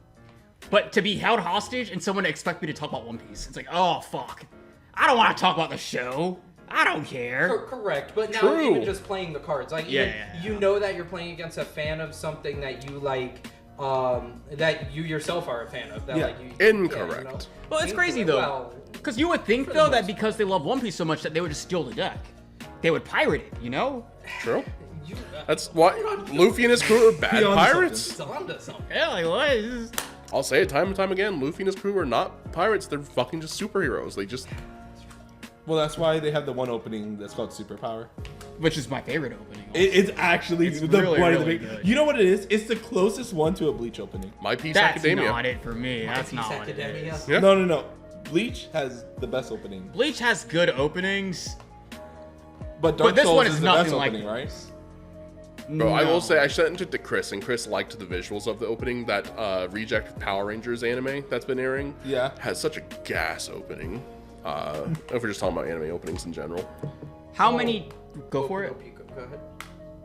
But to be held hostage and someone to expect me to talk about One Piece, it's like, oh fuck, I don't want to talk about the show. I don't care. Correct, but now True. even just playing the cards, like Yeah, even, yeah. you know that you're playing against a fan of something that you like, that you yourself are a fan of. That Yeah. like you, Incorrect. Yeah, you know? Well, it's crazy Incorrect. though, Well, because you would think the though that most because they love One Piece so much that they would just steal the deck. They would pirate it, you know? True. you, That's why Luffy and his crew are bad He owns pirates. it's onto something. Yeah, like what? Is this- I'll say it time and time again. Luffy and his crew are not pirates. They're fucking just superheroes. They just Well, that's why they have the one opening that's called Superpower. Which is my favorite opening. It's actually It's the really, point of the really big. good. You know what it is? It's the closest one to a Bleach opening. My Piece That's Academia. not it for me. That's Piece not what Academia. it is. Yeah. No. Bleach has the best opening, Bleach has good openings. but Dark this Souls one is is the nothing best like opening, right? Bro, I No. will say I sent it to Chris, and Chris liked the visuals of the opening. That Reject Power Rangers anime that's been airing Yeah. has such a gas opening. If we're just talking about anime openings in general. How many? Go for it. Go ahead.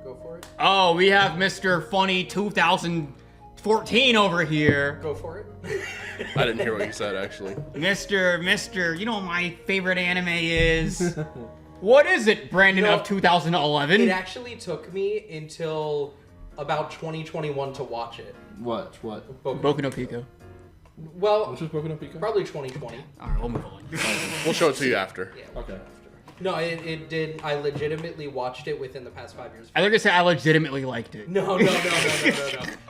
Go for it. Oh, we have Mr. Funny 2014 over here. Go for it. I didn't hear what you said actually. Mr. You know what my favorite anime is? What is it, Brandon No, of 2011? It actually took me until about 2021 to watch it. What? Boku no Pico. Well, Which was Broken Up Pico? probably 2020. Alright, we'll move on. We'll show it to you after. Yeah. Okay. No, it did. I legitimately watched it within the past 5 years. I was gonna say I legitimately liked it. No.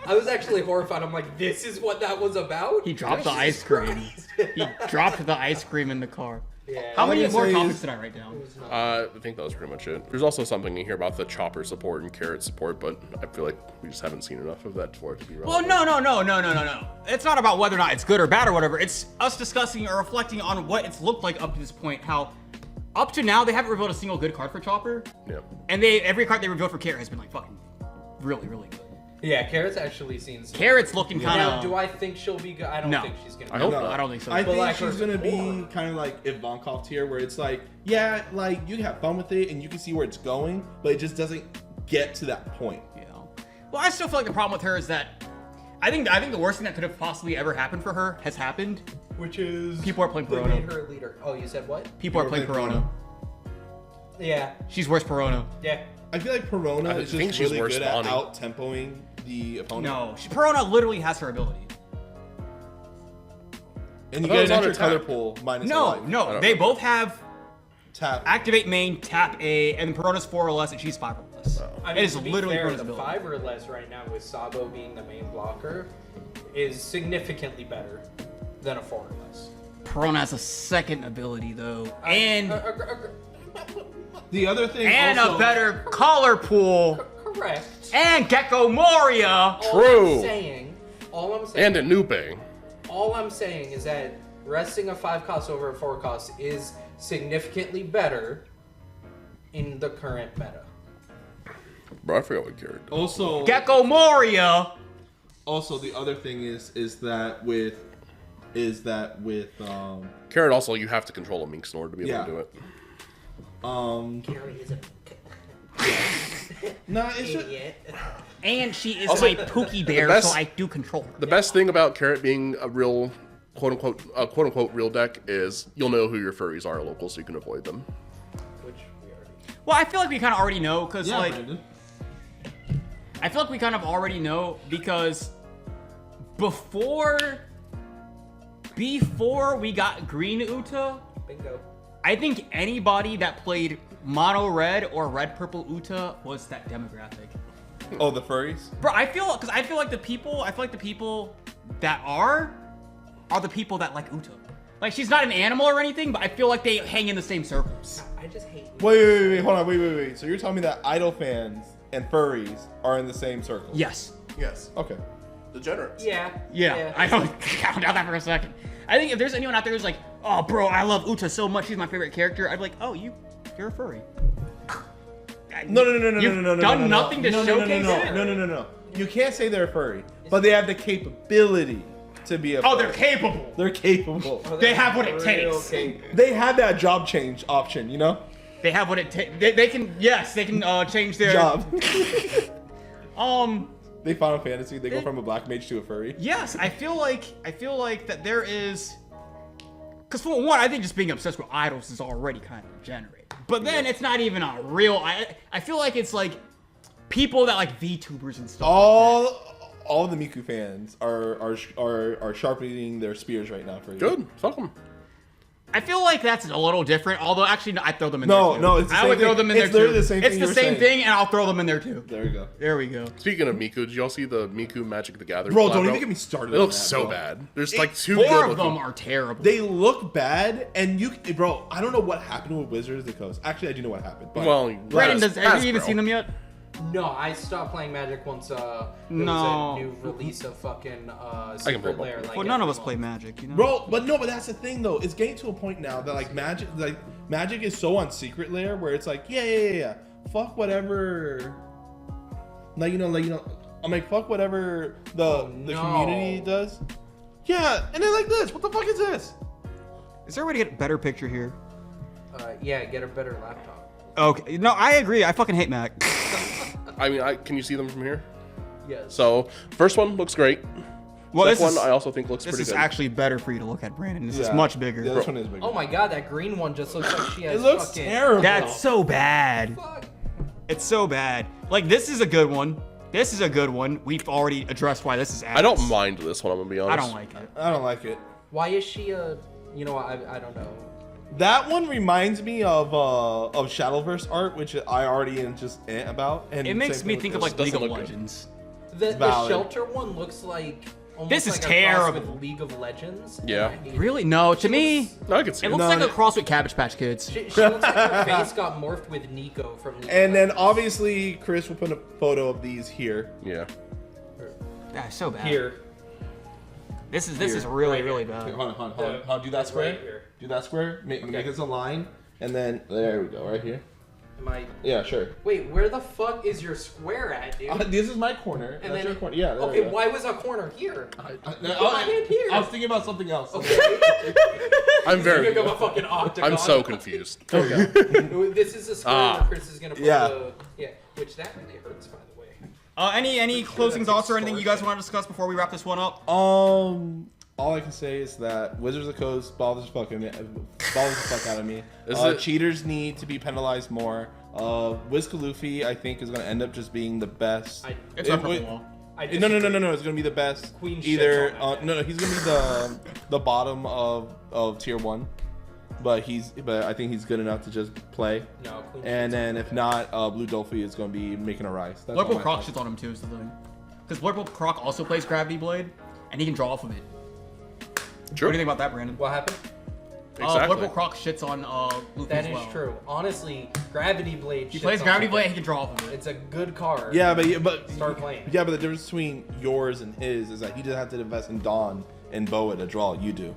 I was actually horrified. I'm like, this is what that was about? He dropped the Jesus ice cream. Christ. He dropped the ice cream in the car. Yeah. How many I can more say topics is- did I write down? I think that was pretty much it. There's also something in here about the Chopper support and Carrot support, but I feel like we just haven't seen enough of that for it to be Well, relevant. no. It's not about whether or not it's good or bad or whatever. It's us discussing or reflecting on what it's looked like up to this point. How, up to now, they haven't revealed a single good card for Chopper, Yeah. and every card they revealed for Carrot has been like fucking really, really good. Yeah, Carrot's actually seen some. Carrot's looking kind Now, of. do I think she'll be good? I don't No. think she's gonna. I be hope good. not. I don't think so. I But think like she's her gonna be core. kind of like Ivankov tier, where it's like, yeah, like you can have fun with it and you can see where it's going, but it just doesn't get to that point. Yeah. Well, I still feel like the problem with her is that I think the worst thing that could have possibly ever happened for her has happened. Which is People are playing They Perona. made her a leader. Oh, you said what? People are People are playing playing Perona. Yeah. She's worse Perona. Yeah. I feel like Perona I is think just she's really worse good at spawning. out tempoing the opponent. No, Perona literally has her ability. And you I thought it get was an on extra her color tap. pool minus a No, life. no, they both have Tap. activate main, tap A, and Perona's 4 or less, and she's 5 or less. I It is to be literally fair, Perona's the ability. 5 or less right now with Sabo being the main blocker is significantly better than a 4 or less. Perona has a second ability though, and The other thing a also, better color pool, correct. and Gecko Moria. All True. I'm saying, And a Nupe. all I'm saying is that resting a 5 cost over a 4 cost is significantly better in the current meta. Bro, I forgot what Carrot does. also Gecko Moria. also the other thing is that with Carrot also, you have to control a Mink Snore to be able Yeah. to do it. Gary is a no, it's just, idiot. And she is Also, my Pookie Bear, best- so I do control her. The best thing about Carrot being a real quote unquote real deck is you'll know who your furries are local, so you can avoid them. Which we already. Well, I feel like we kind of already know, because, Yeah, like, Brandon. I feel like we kind of already know, because before we got Green Uta, Bingo. I think anybody that played Mono Red or Red Purple Uta was that demographic. Oh, the furries? Bro, I feel like the people that are the people that like Uta. Like, she's not an animal or anything, but I feel like they hang in the same circles. I just hate. Wait, hold on, wait. So you're telling me that idol fans and furries are in the same circle? Yes. Yes. Okay. Degenerates. Yeah. I don't count out that for a second. I think if there's anyone out there who's like, oh, bro, I love Uta so much, she's my favorite character, I'd be like, oh, you're a furry. No. You've done nothing to showcase it? No. You can't say they're a furry, but they have the capability to be a furry. Oh, they're capable. They're capable. They have what it takes. They have that job change option, you know? They have what it takes. They can change their Job. Um, They Final Fantasy, they go from a black mage to a furry. yes, I feel like that there is, because for one, I think just being obsessed with idols is already kind of degenerate. But then it's not even a real. I feel like it's like people that like VTubers and stuff. All the Miku fans are sharpening their spears right now for you. Good. Fuck them. I feel like that's a little different. Although actually, no, I throw them in No, there too. no, it's the I same would throw thing. them in It's there too. literally the same It's thing the you were same saying. thing, and I'll throw them in there too. There you go. There we go. Speaking of Miku, did y'all see the Miku Magic the Gathering? Bro, don't collab? even get me started It on looks that, so bro. bad. There's like two Four good of them looking- are terrible. They look bad, and bro, I don't know what happened with Wizards of the Coast. Actually, I do know what happened. But Well, Brandon, have you even Hasbro. seen them yet? No, I stopped playing Magic once there No. was a new release of fucking can Secret play Lair. both. Like Well, none of us every play month. Magic, you know. Bro, but that's the thing though. It's getting to a point now that like Magic is so on Secret Lair where it's like, yeah. Fuck whatever. Like you know. I'm like, fuck whatever the no. community does. Yeah, and they're like this. What the fuck is this? Is there a way to get a better picture here? Yeah, get a better laptop. Okay, no, I agree. I fucking hate Mac. I mean, can you see them from here? Yes. So, first one looks great. Well, Second one I also think looks this pretty is good. actually better for you to look at, Brandon. This is Yeah. much bigger. Yeah, this one is bigger. Oh my god, that green one just looks like she has It looks fucking... terrible. That's so bad. Fuck. It's so bad. Like, this is a good one. This is a good one. We've already addressed why this is ass. I don't mind this one, I'm gonna be honest. I don't like it. I don't like it. Why is she a... You know what, I don't know. That one reminds me of Shadowverse art, which I already am just about. And It makes same me thing think with of like this. League of look good. Legends. The Valid. shelter one looks like... Almost This is like a cross terrible. with League of Legends. and Yeah. I hate it. Really? No, to me, No, I can see it it. looks No, like a it- cross with Cabbage Patch Kids. She looks like her face got morphed with Nico from League And of then Legends. obviously Chris will put a photo of these here. Yeah. That's so bad. Here. This is really, really bad. Hold on. Do that square. Right here. Do that square. Make this a line, and then there we go, right here. Am I... Yeah, sure. Wait, where the fuck is your square at, dude? This is my corner. And That's then your corner. Yeah. There Okay, we go. why was a corner here? I hand here. was thinking about something else. Okay. I'm very. You're gonna go a fucking octagon. I'm so confused. This is a square where Chris is gonna put Yeah. the which that really hurts, by the way. Any closing thoughts or anything you guys want to discuss before we wrap this one up? All I can say is that Wizards of the Coast bothers the fuck out of me. Is it- Cheaters need to be penalized more. Wiz Khalifi, I think, is going to end up just being the best. It's It not would- purple wall. I No, disagree. it's going to be the best. Queen shits Either on that. no, he's going to be the bottom of tier 1, but I think he's good enough to just play. No, Queen And shits then on if not, Blue Dolphy is going to be making a rise. That's all Blurple my Croc thoughts. shits on him too is the thing. Because Blurple Croc also plays Gravity Blade, and he can draw off of it. True. What do you think about that, Brandon? What happened? Exactly. Blurple Croc shits on Luffy That as is well. true. Honestly, Gravity Blade. He shits plays on Gravity people. Blade, he can draw off of it. It's a good card. Yeah, but Start playing. Yeah, but the difference between yours and his is that he doesn't have to invest in Dawn and Boa to draw. You do.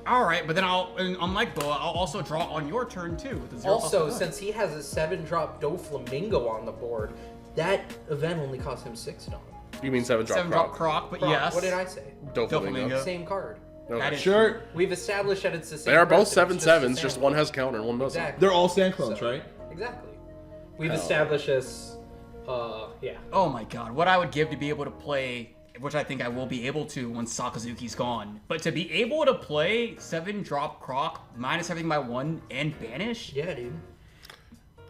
Alright, but then unlike Boa, I'll also draw on your turn too. With the 0 Also, plus since he has a 7-drop Doflamingo on the board, that event only cost him $6. You mean 7-drop 7-drop Croc, but Croc, yes. What did I say? Doflamingo. Doflamingo. Same card. Okay. That is Sure. We've established that it's the same. They are both person, 7/7s, it's just the one same has counter and one doesn't. Exactly. They're all sand clones, So- right? Exactly. We've established this Yeah. Oh my god, what I would give to be able to play, which I think I will be able to once Sakazuki's gone, but to be able to play 7 drop Croc, minus everything by 1, and banish? Yeah, dude.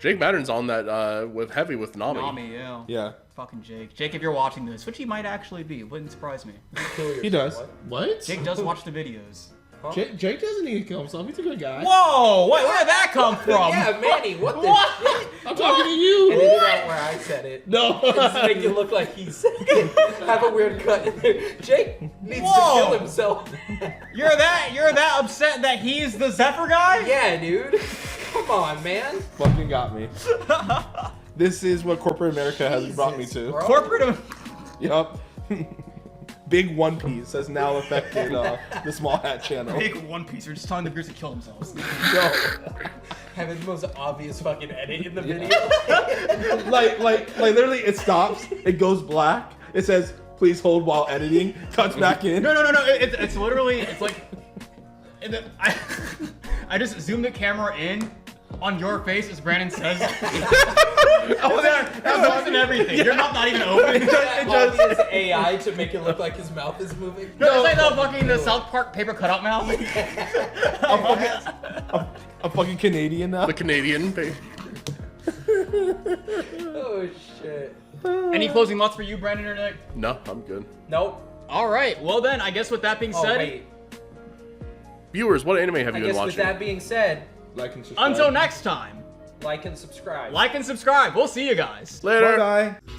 Jake Mattern's on that with heavy with Nami. Nami, yeah. Yeah. Fucking Jake. Jake, if you're watching this, which he might actually be, wouldn't surprise me. He does. What? Jake does watch the videos. Huh? Jake doesn't need to kill himself. He's a good guy. Whoa! Where did that come from? Yeah, Manny, what the What? shit? I'm talking to you. Edit it out where I said it. No. Just make it look like he's have a weird cut in there. Jake needs Whoa. to kill himself. You're that upset that he's the Zephyr guy? Yeah, dude. Come on, man. Fucking got me. This is what corporate America has brought me to. Bro. Corporate. Yup. Big One Piece has now affected the Small Hat channel. Big One Piece. We're just telling the viewers to kill themselves. Yo, Having the most obvious fucking edit in the video. like literally, it stops. It goes black. It says, "Please hold while editing." Cuts back in. No. It's literally, it's like, I just zoom the camera in on your face as Brandon says. Oh, that's and everything. Your mouth not even open. Obvious AI to make it look like his mouth is moving. No, it's like the South Park paper cutout mouth. I'm fucking Canadian now. The Canadian. Oh shit. Any closing thoughts for you, Brandon or Nick? No, I'm good. Nope. All right. Well then, I guess with that being Oh said, wait. Viewers, what anime have I you guess been with watching? that being said, Like and subscribe. until next time, like and subscribe. like and subscribe. We'll see you guys. Later. Bye bye.